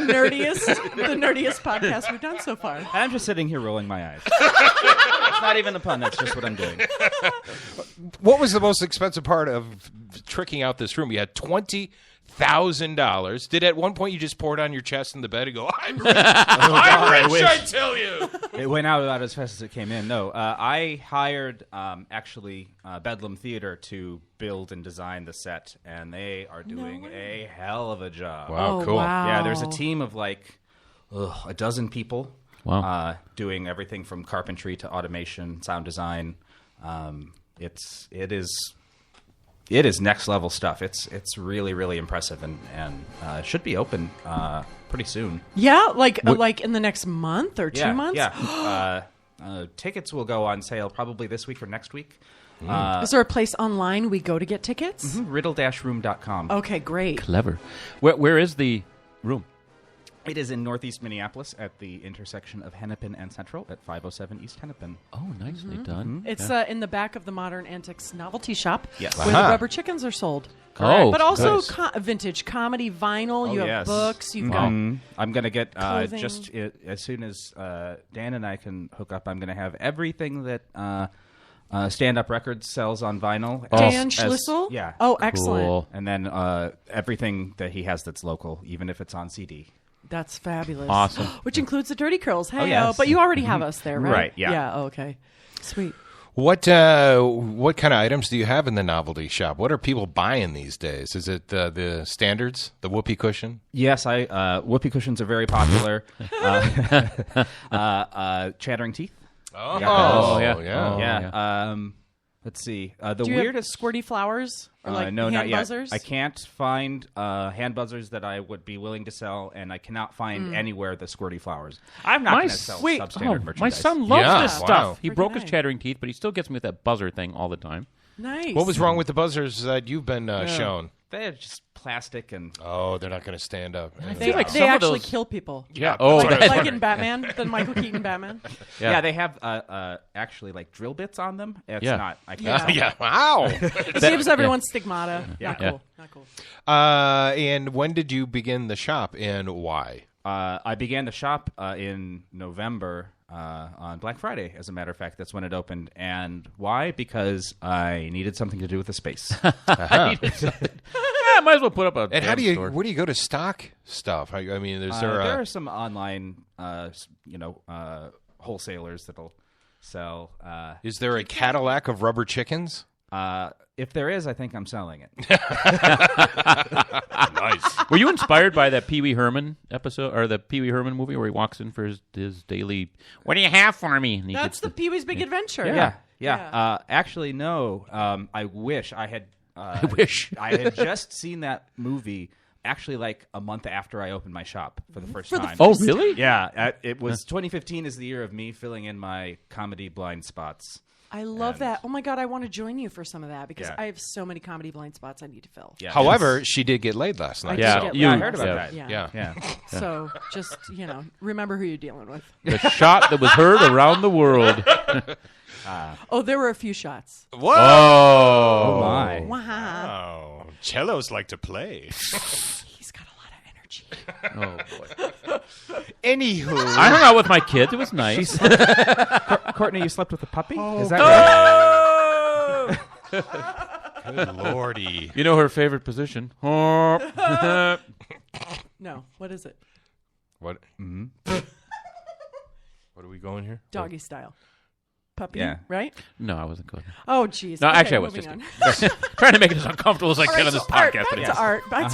nerdiest podcast we've done so far. I'm just sitting here rolling my eyes. It's not even a pun. That's just what I'm doing. What was the most expensive part of tricking out this room? You had $20,000. Did at one point you just pour it on your chest in the bed and go, I'm rich, I tell you. It went out about as fast as it came in. No, I hired Bedlam Theater to build and design the set, and they are doing a hell of a job. Wow, cool. Wow. Yeah, there's a team of like a dozen people doing everything from carpentry to automation, sound design. It is next level stuff. It's really, really impressive and should be open pretty soon. Yeah, like in the next month or 2 months? Yeah. Tickets will go on sale probably this week or next week. Is there a place online we go to get tickets? Mm-hmm, riddle-room.com. Okay, great. Clever. Where is the room? It is in northeast Minneapolis at the intersection of Hennepin and Central at 507 East Hennepin. Oh, nicely done. It's in the back of the Modern Antiques Novelty Shop Yes. where the rubber chickens are sold. Oh, but also nice. Vintage comedy, vinyl. You have books. You've got I'm going to get, clothing. as soon as Dan and I can hook up, I'm going to have everything that Stand Up Records sells on vinyl. Dan Schlissel? Yeah. Oh, excellent. Cool. And then everything that he has that's local, even if it's on CD. That's fabulous. Awesome. Which includes the Dirty Curls. Hey, yes. but you already have us there, right? Right, yeah. Yeah, okay. Sweet. What kind of items do you have in the novelty shop? What are people buying these days? Is it the standards, the whoopee cushion? Yes, whoopee cushions are very popular. Chattering teeth. Yeah. Let's see. Do you have squirty flowers or like no, hand not yet. buzzers? I can't find hand buzzers that I would be willing to sell, and I cannot find anywhere the squirty flowers. I'm not going to sell substandard merchandise. My son loves this stuff. Wow. He broke his chattering teeth, but he still gets me with that buzzer thing all the time. Nice. What was wrong with the buzzers that you've been shown? They're just plastic and... Oh, they're not going to stand up. They actually kill people. Yeah. Like in Batman, the Michael Keaton Batman. Yeah, they have actually like drill bits on them. It's not. I can't. Yeah. Wow. Saves everyone's stigmata. Not cool. Not cool. And when did you begin the shop, and why? I began the shop in November on Black Friday. As a matter of fact, that's when it opened. And why? Because I needed something to do with the space. I needed something. Yeah, might as well put up a. And how do you? store. Where do you go to stock stuff? I mean, there are some online, wholesalers that'll sell. Is there a Cadillac of rubber chickens? If there is, I think I'm selling it. Nice. Were you inspired by that Pee Wee Herman episode or the Pee Wee Herman movie where he walks in for his daily? What do you have for me? And he That's the Pee Wee's Big Adventure. Yeah. Actually, no. I wish I had. I wish I had just seen that movie. Actually, like a month after I opened my shop for the first time. Oh, really? Yeah. It was 2015 is the year of me filling in my comedy blind spots. I love that. Oh my God, I want to join you for some of that because I have so many comedy blind spots I need to fill. Yeah. However, she did get laid last night. Yeah, I heard about that. Yeah. So just remember who you're dealing with. The shot that was heard around the world. There were a few shots. Whoa! Oh my! Wow! Cellos like to play. He's got a lot of energy. Oh boy. Anywho, I hung out with my kids. It was nice. Courtney, you slept with a puppy? Is that right? Good lordy! You know her favorite position? No. What is it? What? Mm-hmm. What are we going here? Doggy style. Puppy, Yeah. right? No, I wasn't going. Oh, jeez. No, Okay, actually, I was moving just on. trying to make it as uncomfortable as I can on this Art, podcast. back to art. Back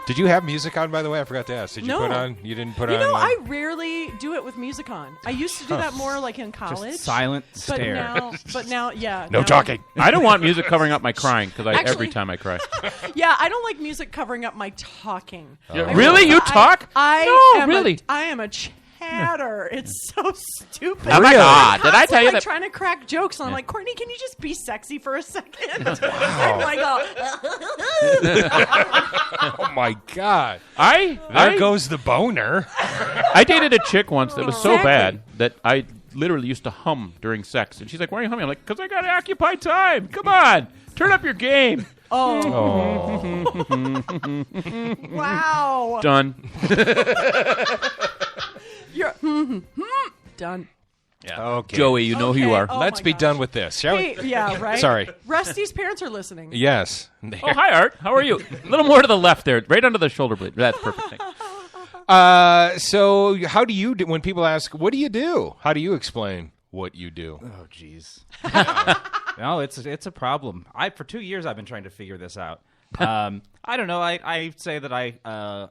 Did you have music on, by the way? I forgot to ask. Did you put on? You didn't put on? I rarely do it with music on. I used to do that more like in college. Just silent stare. But now, yeah. No talking. I don't want music covering up my crying because every time I cry. Yeah, I don't like music covering up my talking. Really? You talk? I am a chatter. It's so stupid. Oh my God! Did I tell you that? Trying to crack jokes, and I'm like, Courtney, can you just be sexy for a second? Wow. I'm like, Oh my God! There goes the boner. I dated a chick once that was so bad that I literally used to hum during sex, and she's like, "Why are you humming?" I'm like, "Because I got to occupy time. Come on, turn up your game." Oh. Wow. Done. You're done. Yeah. Okay. Joey, you know who you are. Let's be done with this, shall we? Yeah, right? Sorry. Rusty's parents are listening. Yes. Oh, hi, Art. How are you? A little more to the left there, right under the shoulder blade. That's perfect. So how do you do when people ask, what do you do? How do you explain what you do? Oh, jeez. No, it's a problem. For 2 years I've been trying to figure this out. I don't know. I say that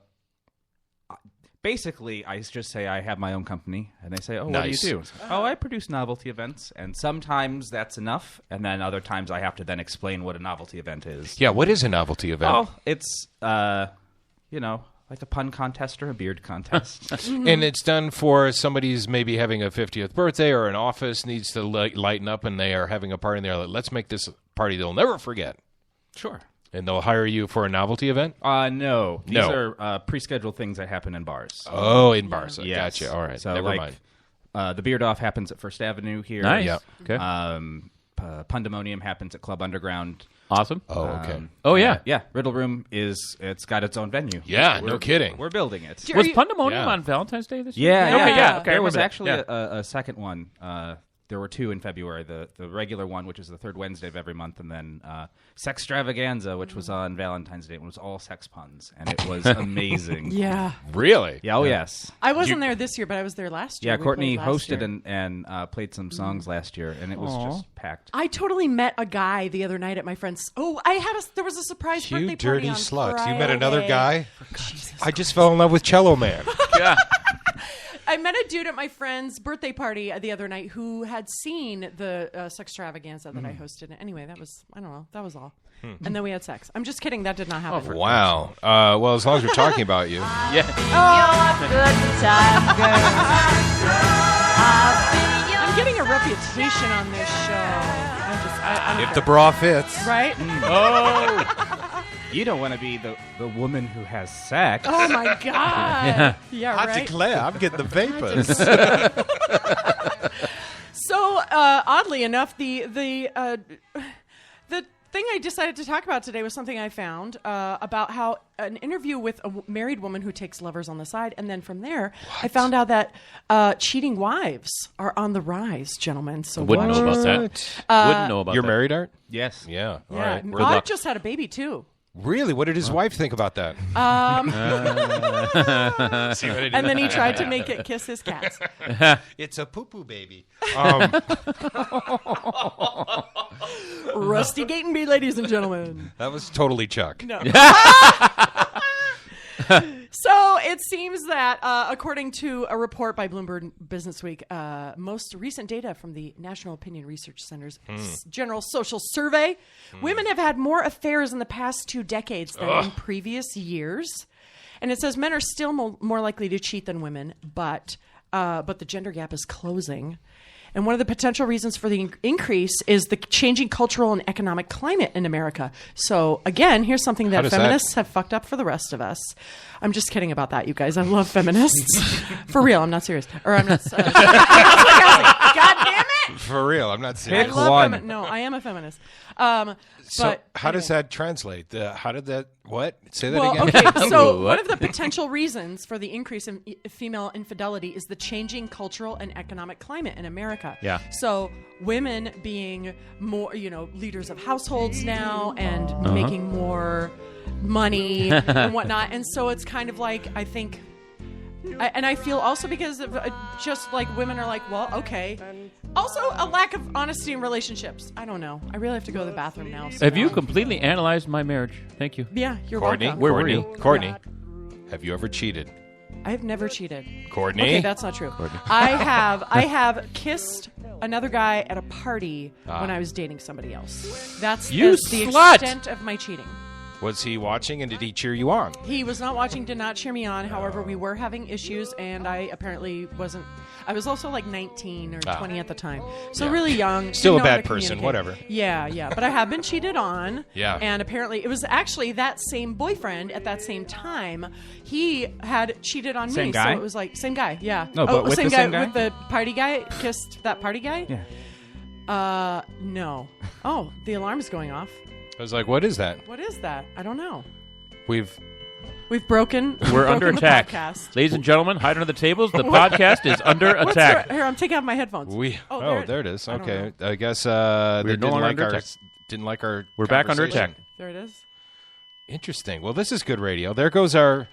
basically, I just say I have my own company, and they say, "Oh, what do you do?" Oh, I produce novelty events, and sometimes that's enough, and then other times I have to then explain what a novelty event is. Yeah, what is a novelty event? Oh, it's like a pun contest or a beard contest. And it's done for somebody's maybe having a 50th birthday, or an office needs to lighten up, and they are having a party, and they're like, "Let's make this party they'll never forget." Sure. And they'll hire you for a novelty event? No. These are pre-scheduled things that happen in bars. Oh, in bars. Yes. Gotcha. All right. So, never mind. The Beard Off happens at First Avenue here. Nice. Yeah. Okay. Pandemonium happens at Club Underground. Awesome. Oh, okay. Oh, yeah. Yeah. Riddle Room it's got its own venue. Yeah, no kidding. We're building it. Was Pandemonium on Valentine's Day this year? Yeah. Okay, yeah. Okay, there was remember actually that. a second one. There were two in February. The regular one, which is the third Wednesday of every month, and then Sextravaganza, which was on Valentine's Day. It was all sex puns, and it was amazing. Yeah. Really? Yeah. Oh, yes. I wasn't there this year, but I was there last year. Yeah, We Courtney played last hosted year. and played some songs last year, and it was just packed. I totally met a guy the other night at my friend's. Oh, there was a surprise birthday You party dirty on slut. Friday. You met another guy? I just fell in love with Cello Man. Yeah. I met a dude at my friend's birthday party the other night who had seen the sextravaganza that I hosted. Anyway, that was, I don't know, that was all. And then we had sex. I'm just kidding. That did not happen. Wow. Well, as long as we're talking about you. Yeah. I'm getting a reputation on this show. If the bra fits. Right? Oh. You don't want to be the woman who has sex. Oh, my God. Yeah, I right? declare, I'm getting the vapors. So, oddly enough, the thing I decided to talk about today was something I found about how an interview with a married woman who takes lovers on the side, and then from there, I found out that cheating wives are on the rise, gentlemen. So wouldn't know about that. Wouldn't know about You're that. married, Art? Yes. Yeah. All Yeah, right. Rod just had a baby too. Really? What did his wife think about that? See what I did? And then he tried to make it kiss his cats. It's a poo-poo baby. Rusty Gatenby, ladies and gentlemen. That was totally Chuck. No. So it seems that, according to a report by Bloomberg Businessweek, most recent data from the National Opinion Research Center's General Social Survey, women have had more affairs in the past 2 decades than in previous years. And it says men are still more likely to cheat than women, but the gender gap is closing. And one of the potential reasons for the increase is the changing cultural and economic climate in America. So, again, here's something that feminists have fucked up for the rest of us. I'm just kidding about that, you guys. I love feminists. For real, I'm not serious. Or I'm not... God damn it! For real, I'm not serious. Pick one. No, I am a feminist. So how does that translate? How did that... What? Say that again. Okay, so one of the potential reasons for the increase in female infidelity is the changing cultural and economic climate in America. Yeah. So women being more, leaders of households now and making more money and whatnot. And so it's kind of like, I think... and I feel also because of just like women are like, well, okay. Also, a lack of honesty in relationships. I don't know. I really have to go to the bathroom now. So Have you completely analyzed my marriage? Thank you. Yeah, you're Courtney, welcome. Where were you? Courtney, have you ever cheated? I have never cheated. Courtney? Okay, that's not true. I have kissed another guy at a party when I was dating somebody else. That's You the slut! extent of my cheating. Was he watching and did he cheer you on? He was not watching, did not cheer me on. However, we were having issues, and I apparently wasn't. I was also like 19 or 20 at the time. So really young. Still didn't a know how bad to person, communicate. whatever. Yeah. But I have been cheated on. Yeah. And apparently, it was actually that same boyfriend at that same time. He had cheated on Same me. guy? So it was like, same guy, yeah. No, but with the same guy? With the party guy? Kissed that party guy? Yeah. No. Oh, the alarm is going off. I was like, what is that? What is that? I don't know. We've broken. We're under the attack. podcast. Ladies and gentlemen, hide under the tables. The podcast is under What's attack. Here, I'm taking off my headphones. there it is. I don't Okay. know. I guess We're they no longer under attack. didn't like our We're back under conversation. attack. There it is. Interesting. Well, this is good radio. There goes our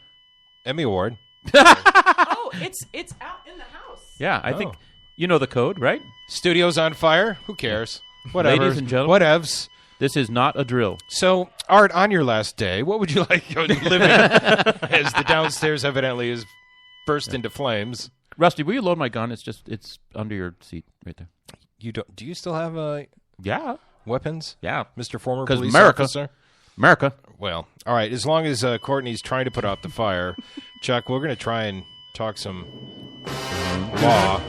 Emmy Award. Oh, it's out in the house. Yeah, I think you know the code, right? Studio's on fire. Who cares? Whatever. Ladies and gentlemen. Whatevs. This is not a drill. So, Art, on your last day, what would you like living as the downstairs evidently is burst into flames? Rusty, will you load my gun? It's under your seat right there. You don't? Do you still have weapons? Yeah, Mr. Former 'Cause Police America. Officer. America. Well, all right. As long as Courtney's trying to put out the fire, Chuck, we're going to try and talk some law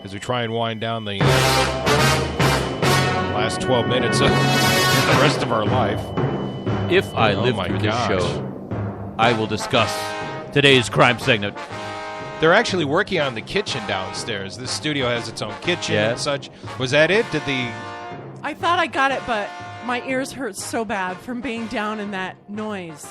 as we try and wind down the last 12 minutes of the rest of our life. If I live through this show, I will discuss today's crime segment. They're actually working on the kitchen downstairs. This studio has its own kitchen and such. Was that it? I thought I got it, but my ears hurt so bad from being down in that noise.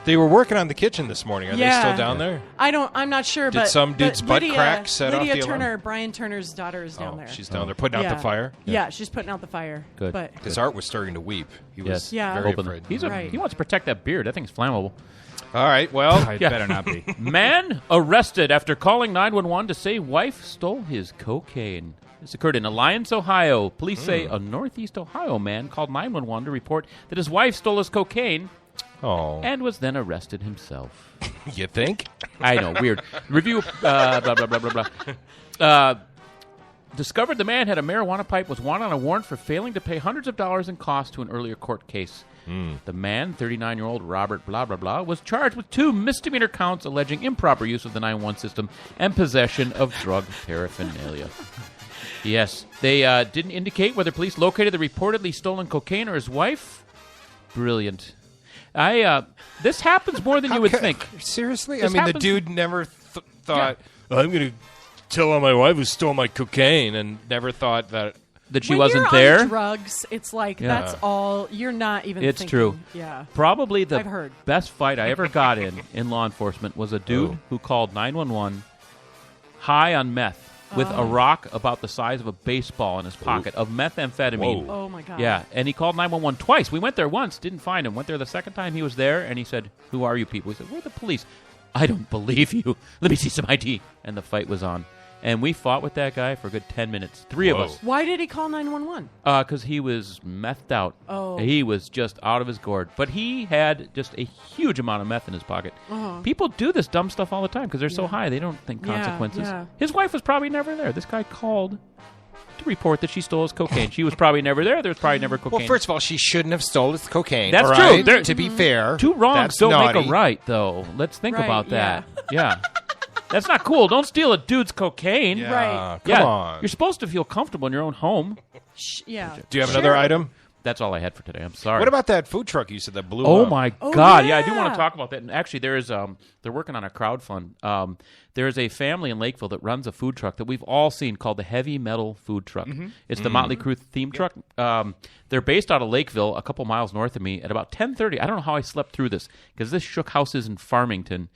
They were working on the kitchen this morning. Are they still down there? I'm not sure. Did some dude's butt crack set off the Lydia alarm? Turner, Brian Turner's daughter, is down there. She's down there putting out the fire? Yeah, she's putting out the fire. Good. But Because Art was starting to weep. He was Yeah. very Open. afraid. He wants to protect that beard. That thing's flammable. All right, well. It better not be. Man arrested after calling 911 to say wife stole his cocaine. This occurred in Alliance, Ohio. Police say a Northeast Ohio man called 911 to report that his wife stole his cocaine and was then arrested himself. You think? I know, weird. Review, blah, blah, blah, blah, blah. Discovered the man had a marijuana pipe, was wanted on a warrant for failing to pay hundreds of dollars in costs to an earlier court case. The man, 39-year-old Robert blah, blah, blah, was charged with 2 misdemeanor counts alleging improper use of the 911 system and possession of drug paraphernalia. Yes, they didn't indicate whether police located the reportedly stolen cocaine or his wife. Brilliant. This happens more than you would think. Seriously? This I mean, happens- the dude never thought, I'm going to tell on my wife who stole my cocaine, and never thought that she when wasn't you're there. On drugs, it's like Yeah. that's all. You're not even. It's thinking. true. Yeah. Probably I've the heard. best fight I ever got in law enforcement was a dude who called 911 high on meth with a rock about the size of a baseball in his pocket of methamphetamine. Whoa. Oh, my God. Yeah, and he called 911 twice. We went there once, didn't find him. Went there the second time he was there, and he said, "Who are you people?" We said, "We're the police." "I don't believe you. Let me see some ID." And the fight was on. And we fought with that guy for a good 10 minutes. 3 of us. Why did he call 911? Because he was methed out. Oh. He was just out of his gourd. But he had just a huge amount of meth in his pocket. Uh-huh. People do this dumb stuff all the time because they're so high. They don't think Yeah, consequences. yeah. His wife was probably never there. This guy called to report that she stole his cocaine. She was probably never there. There was probably never cocaine. Well, first of all, she shouldn't have stolen his cocaine. That's all true. right? There- To be fair. 2 wrongs that's don't naughty. make a right, though. Let's think Right, about that. yeah. Yeah. That's not cool. Don't steal a dude's cocaine. Yeah, Right. come on. You're supposed to feel comfortable in your own home. Yeah. Do you have another item? That's all I had for today. I'm sorry. What about that food truck you said that blew Oh up? my Oh, God! Yeah, I do yeah. want to talk about that. And actually, there is they're working on a crowdfund. There is a family in Lakeville that runs a food truck that we've all seen called the Heavy Metal Food Truck. It's the Motley Crue theme truck. They're based out of Lakeville, a couple miles north of me. At about 10:30, I don't know how I slept through this because this shook houses in Farmington.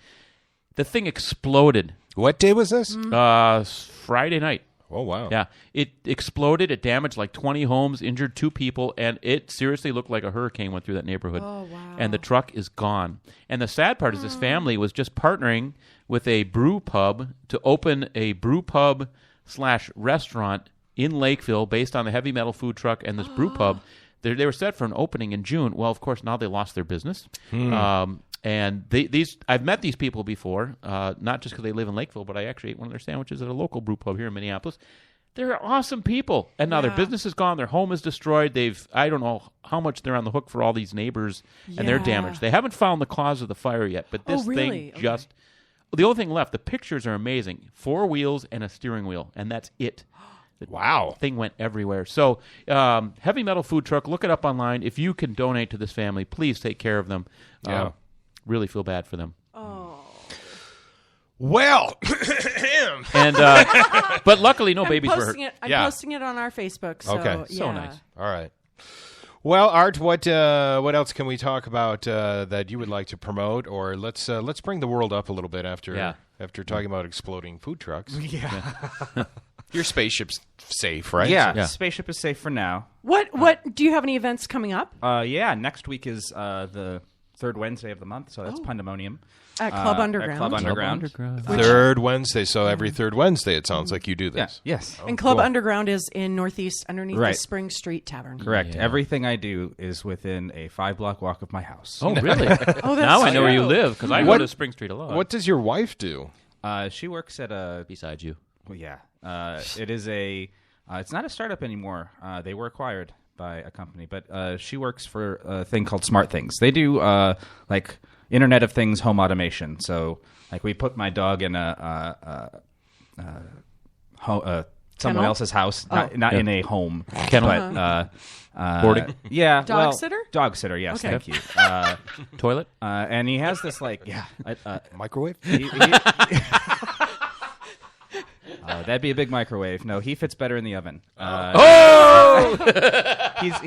The thing exploded. What day was this? Friday night. Oh, wow. Yeah. It exploded. It damaged like 20 homes, injured 2 people, and it seriously looked like a hurricane went through that neighborhood. Oh, wow. And the truck is gone. And the sad part is this family was just partnering with a brew pub to open a brew pub / restaurant in Lakeville based on the Heavy Metal Food Truck and this brew pub. They were set for an opening in June. Well, of course, now they lost their business. And I've met these people before, not just because they live in Lakeville, but I actually ate one of their sandwiches at a local brew pub here in Minneapolis. They're awesome people. And now their business is gone. Their home is destroyed. I don't know how much they're on the hook for all these neighbors and their damage. They haven't found the cause of the fire yet, but this thing just... The only thing left, the pictures are amazing. 4 wheels and a steering wheel, and that's it. Wow. Thing went everywhere. So, Heavy Metal Food Truck, look it up online. If you can donate to this family, please take care of them. Yeah. Really feel bad for them. Oh. Well, and but luckily no babies were hurt. I'm posting it on our Facebook. So, okay, so nice. All right. Well, Art, what else can we talk about that you would like to promote, or let's bring the world up a little bit after talking about exploding food trucks. Yeah. Your spaceship's safe, right? Yeah, spaceship is safe for now. What do you have any events coming up? Yeah, next week is the 3rd Wednesday of the month, so that's Pandemonium. At Club Underground. At Club Underground. Third Wednesday, so every 3rd Wednesday it sounds like you do this. Yeah. Yes. And Club Underground is in Northeast, underneath the Spring Street Tavern. Correct. Yeah. Everything I do is within a 5-block walk of my house. Oh, really? Oh, that's now I know true. where you live, because I go to Spring Street a lot. What does your wife do? She works at a... Besides you. Well, yeah. It is a... it's not a startup anymore. They were acquired by a company, but she works for a thing called Smart Things. They do, like... Internet of Things home automation. So, like, we put my dog in someone else's house, not in a home. Kennel. But, boarding? Yeah. Dog sitter? Dog sitter, yes, Okay. thank you. Toilet? And he has this, like, microwave? That'd be a big microwave. No, he fits better in the oven.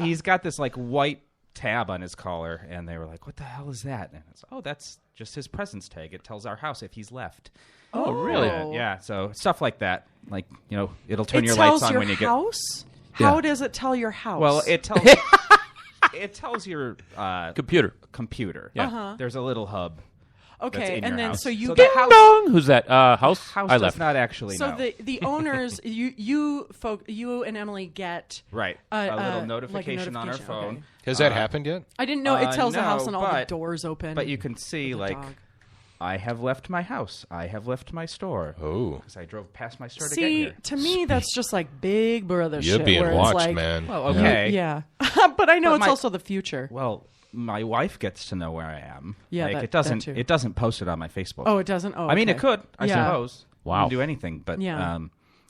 He's got this, like, white tab on his collar, and they were like, "What the hell is that?" And it's, that's just his presence tag. It tells our house if he's left. Oh, really? Yeah. So stuff like that, like, it'll turn your lights on when you get. House? Yeah. How does it tell your house? Well, it tells. It tells your computer. Computer. Yeah. Uh-huh. There's a little hub. that's Okay, in and your then house. so you the get house, Dong! Who's that? House? house I does left. not actually so know. the owners you and Emily get Right. A little notification on our phone. Okay. Has that happened yet? I didn't know it tells the no, house and all the but- doors open. But you can see, with the like, dog. I have left my house. I have left my store. Oh. Because I drove past my store to get See, here. to me, that's just like Big Brother You're shit. being where watched, it's like, man. Well, okay. Yeah. But I know But it's my- also the future. Well, my wife gets to know where I am. Yeah, like, that too. it doesn't post it on my Facebook. Oh, it doesn't? Oh, I mean, it okay. could, I Yeah. suppose. Wow. You can do anything. But, Yeah.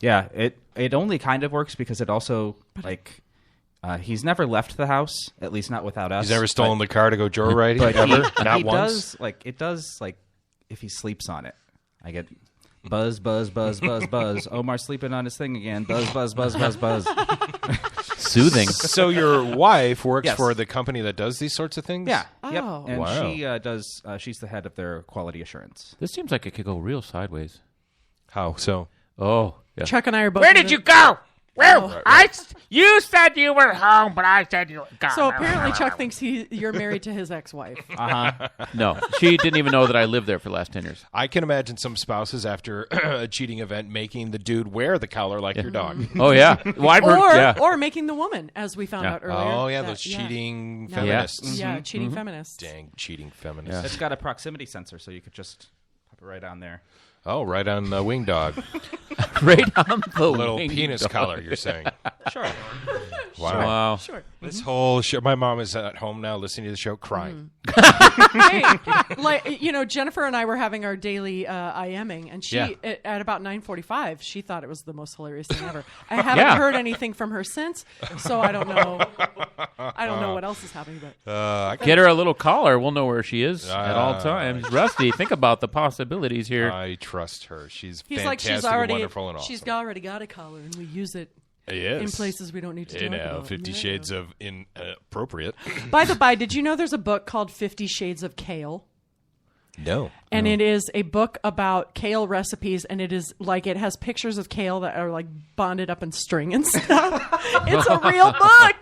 yeah, it only kind of works because it also, like... he's never left the house, at least not without us. He's never stolen the car to go joyriding but ever? Not he once? does, if he sleeps on it. I get buzz, buzz, buzz, buzz, buzz. Omar's sleeping on his thing again. Buzz, buzz, buzz, buzz, buzz. Soothing. So your wife works Yes. for the company that does these sorts of things? Yeah. Oh. Yep. And Wow. she does. She's the head of their quality assurance. This seems like it could go real sideways. How so? Oh, yeah. Chuck and I are both. Where in did the- you go? Where? You said you were home, but I said you were gone. So apparently, Chuck thinks you're married to his ex-wife. No, she didn't even know that I lived there for the last 10 years. I can imagine some spouses after a cheating event making the dude wear the collar like your dog. Oh, yeah. Well, I've heard, or making the woman, as we found Yeah. out earlier. Oh, yeah, that- those cheating No. feminists. Yeah, cheating feminists. Dang, cheating feminists. It's got a proximity sensor, so you could just pop it right on there. Oh, right on the wing dog. Right on the little wing penis dog. collar, you're saying. Sure. Wow. Sure. This whole show, my mom is at home now listening to the show crying. Hey, like, Jennifer and I were having our daily IMing, and she at about 9:45, she thought it was the most hilarious thing ever. I haven't heard anything from her since, so I don't know. I don't know what else is happening. But Get her a little collar. We'll know where she is at all times. Rusty, think about the possibilities here. I trust her. She's he's fantastic like, she's and already, wonderful and awesome. she's already got a collar, and we use it Yes. in places we don't need to talk about. 50 Shades of Inappropriate. By the by, did you know there's a book called 50 Shades of Kale? No. And it is a book about kale recipes, and it is like it has pictures of kale that are like bonded up in string and stuff. It's a real book.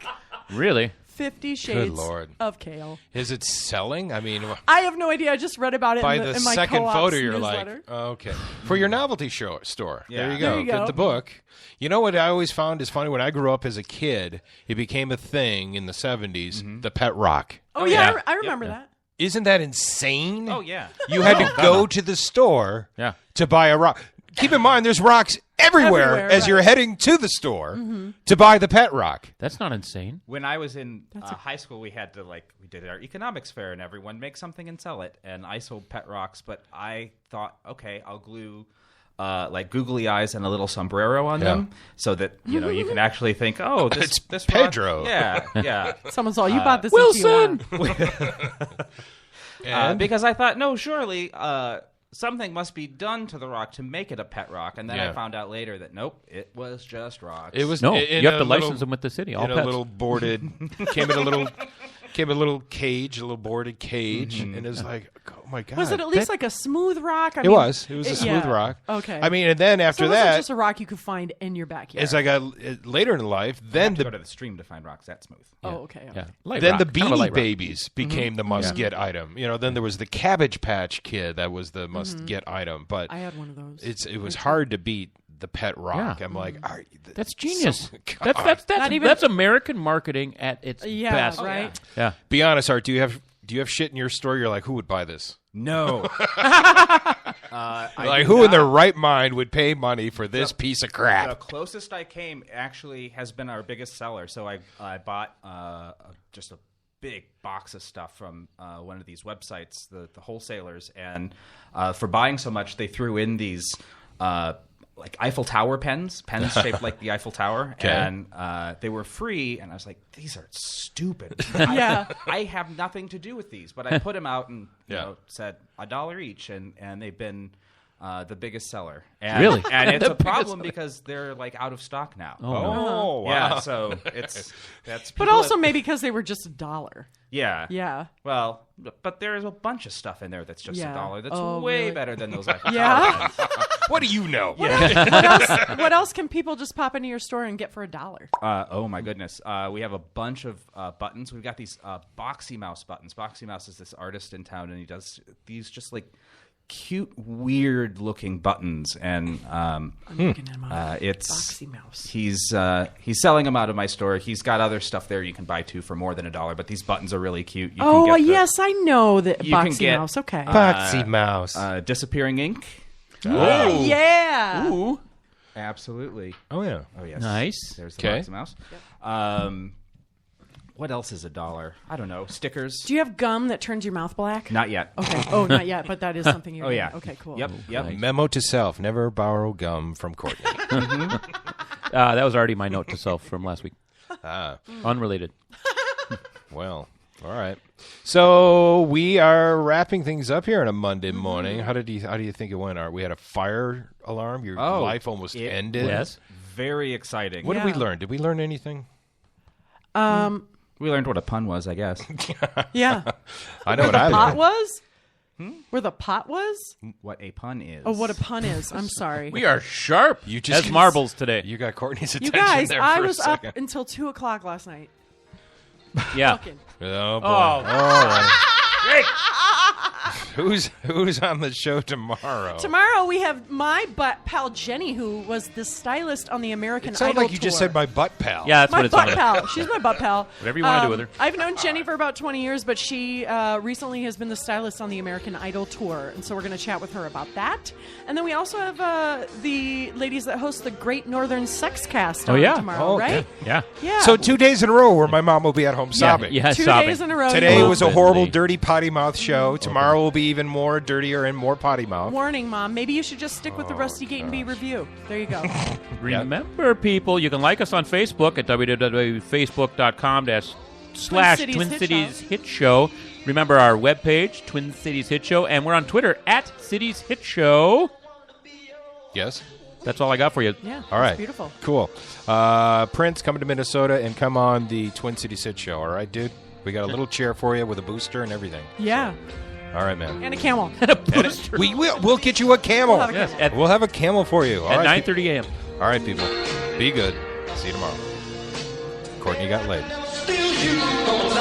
Really? 50 Shades Lord. of Kale. Is it selling? I mean, I have no idea. I just read about it by in the my second co-op's photo, you're newsletter. like, oh, okay. For your novelty store. Yeah. There you go. There you go. Get the book. You know what I always found is funny? When I grew up as a kid, it became a thing in the 70s, the pet rock. Oh, yeah. I remember that. Isn't that insane? Oh, yeah. You had to go to the store to buy a rock. Keep in mind, there's rocks everywhere as you're heading to the store to buy the pet rock. That's not insane. When I was in high school, we had to we did our economics fair, and everyone make something and sell it. And I sold pet rocks, but I thought, okay, I'll glue googly eyes and a little sombrero on them, so that you can actually think, oh, this Pedro. Rock, yeah. Someone's all, you bought this Wilson. in Tijuana. Because I thought, no, surely. Something must be done to the rock to make it a pet rock, and then I found out later that nope, it was just rocks. It was No, you have to license them with the city. All in pets. a little boarded, came in a little cage, a little boarded cage, and it's like, oh my god! Was it at least like a smooth rock? It was a smooth rock. Okay. I mean, and then after so it that, wasn't just a rock you could find in your backyard. as I got later in life, then go to the stream to find rocks that smooth. Oh, okay. Yeah. Light then rock. the Kind of a Beanie light rock. Babies became the must-get item. Then there was the Cabbage Patch Kid that was the must-get item. But I had one of those. it was hard to beat the pet rock. Yeah. I'm like, That's genius. God. That's American marketing at its best. Right? Yeah. Be honest, Art. Do you have shit in your store? You're like, who would buy this? No. Who in their right mind would pay money for this piece of crap? The closest I came actually has been our biggest seller. So I bought just a big box of stuff from one of these websites, the wholesalers, and for buying so much, they threw in these Eiffel Tower pens shaped like the Eiffel Tower, and they were free. And I was like, these are stupid. I have nothing to do with these, but I put them out and said $1 each, and they've been The biggest seller. Really? And it's The a problem because they're like out of stock now. Oh, wow. Yeah, so that's. But also maybe because they were just $1. Yeah. Yeah. Well, but there's a bunch of stuff in there that's just $1. That's Oh, way really? better than those iPhones. Yeah. What do you know? What else can people just pop into your store and get for $1? Oh my goodness. We have a bunch of buttons. We've got these Boxy Mouse buttons. Boxy Mouse is this artist in town, and he does these just like cute, weird looking buttons, and it's Boxy Mouse. He's selling them out of my store. He's got other stuff there you can buy too for more than $1, but these buttons are really cute. You can get yes, I know that you can Boxy get, Mouse. Okay, Boxy Mouse, disappearing ink. Yeah. Ooh. Absolutely. Oh yeah. Oh yes. Nice. There's the Boxy Mouse. What else is $1? I don't know. Stickers. Do you have gum that turns your mouth black? Not yet. Okay. Oh, not yet, but that is something you're yeah. doing. Okay, cool. Yep. Nice. Memo to self: never borrow gum from Courtney. That was already my note to self from last week. Unrelated. Well, all right. So we are wrapping things up here on a Monday morning. How do you think it went? We had a fire alarm. Your life almost ended. Yes. Very exciting. What did we learn? Did we learn anything? We learned what a pun was, I guess. Yeah. I know what I learned. Pot was? Where the pot was? What a pun is. Oh, what a pun is. I'm sorry. We are sharp. You just as marbles today. You got Courtney's You attention guys, there I for was a second. up until 2 o'clock last night. Yeah. Oh boy. Oh. All right. Who's on the show tomorrow? Tomorrow we have my butt pal Jenny, who was the stylist on the American It sounded Idol like you just tour. said my butt pal. Yeah, that's my what it butt sounded pal. She's my butt pal. Whatever you want to do with her. I've known Jenny for about 20 years, but she recently has been the stylist on the American Idol tour, and so we're going to chat with her about that. And then we also have the ladies that host the Great Northern Sex Cast on tomorrow, right? Yeah. Yeah. So 2 days in a row where my mom will be at home sobbing. Yeah, 2 sobbing. days in a row. Today you was a will. horrible, dirty potty mouth show. Tomorrow will be even more dirtier and more potty mouth. Warning, Mom. Maybe you should just stick with the Rusty Gate and B review. There you go. Remember, people, you can like us on Facebook at www.facebook.com/Twin Cities Hit Show. Remember our webpage, Twin Cities Hit Show, and we're on Twitter at Cities Hit Show. Yes. That's all I got for you. Yeah. All right. Beautiful. Cool. Prince, coming to Minnesota and come on the Twin Cities Hit Show. All right, dude? We got a little chair for you with a booster and everything. Yeah. All right, man. And a camel. We'll get you a camel. We'll have a camel. We'll have a camel for you. All At right, 9:30 a.m. All right, people. Be good. See you tomorrow. Courtney got laid. Still you don't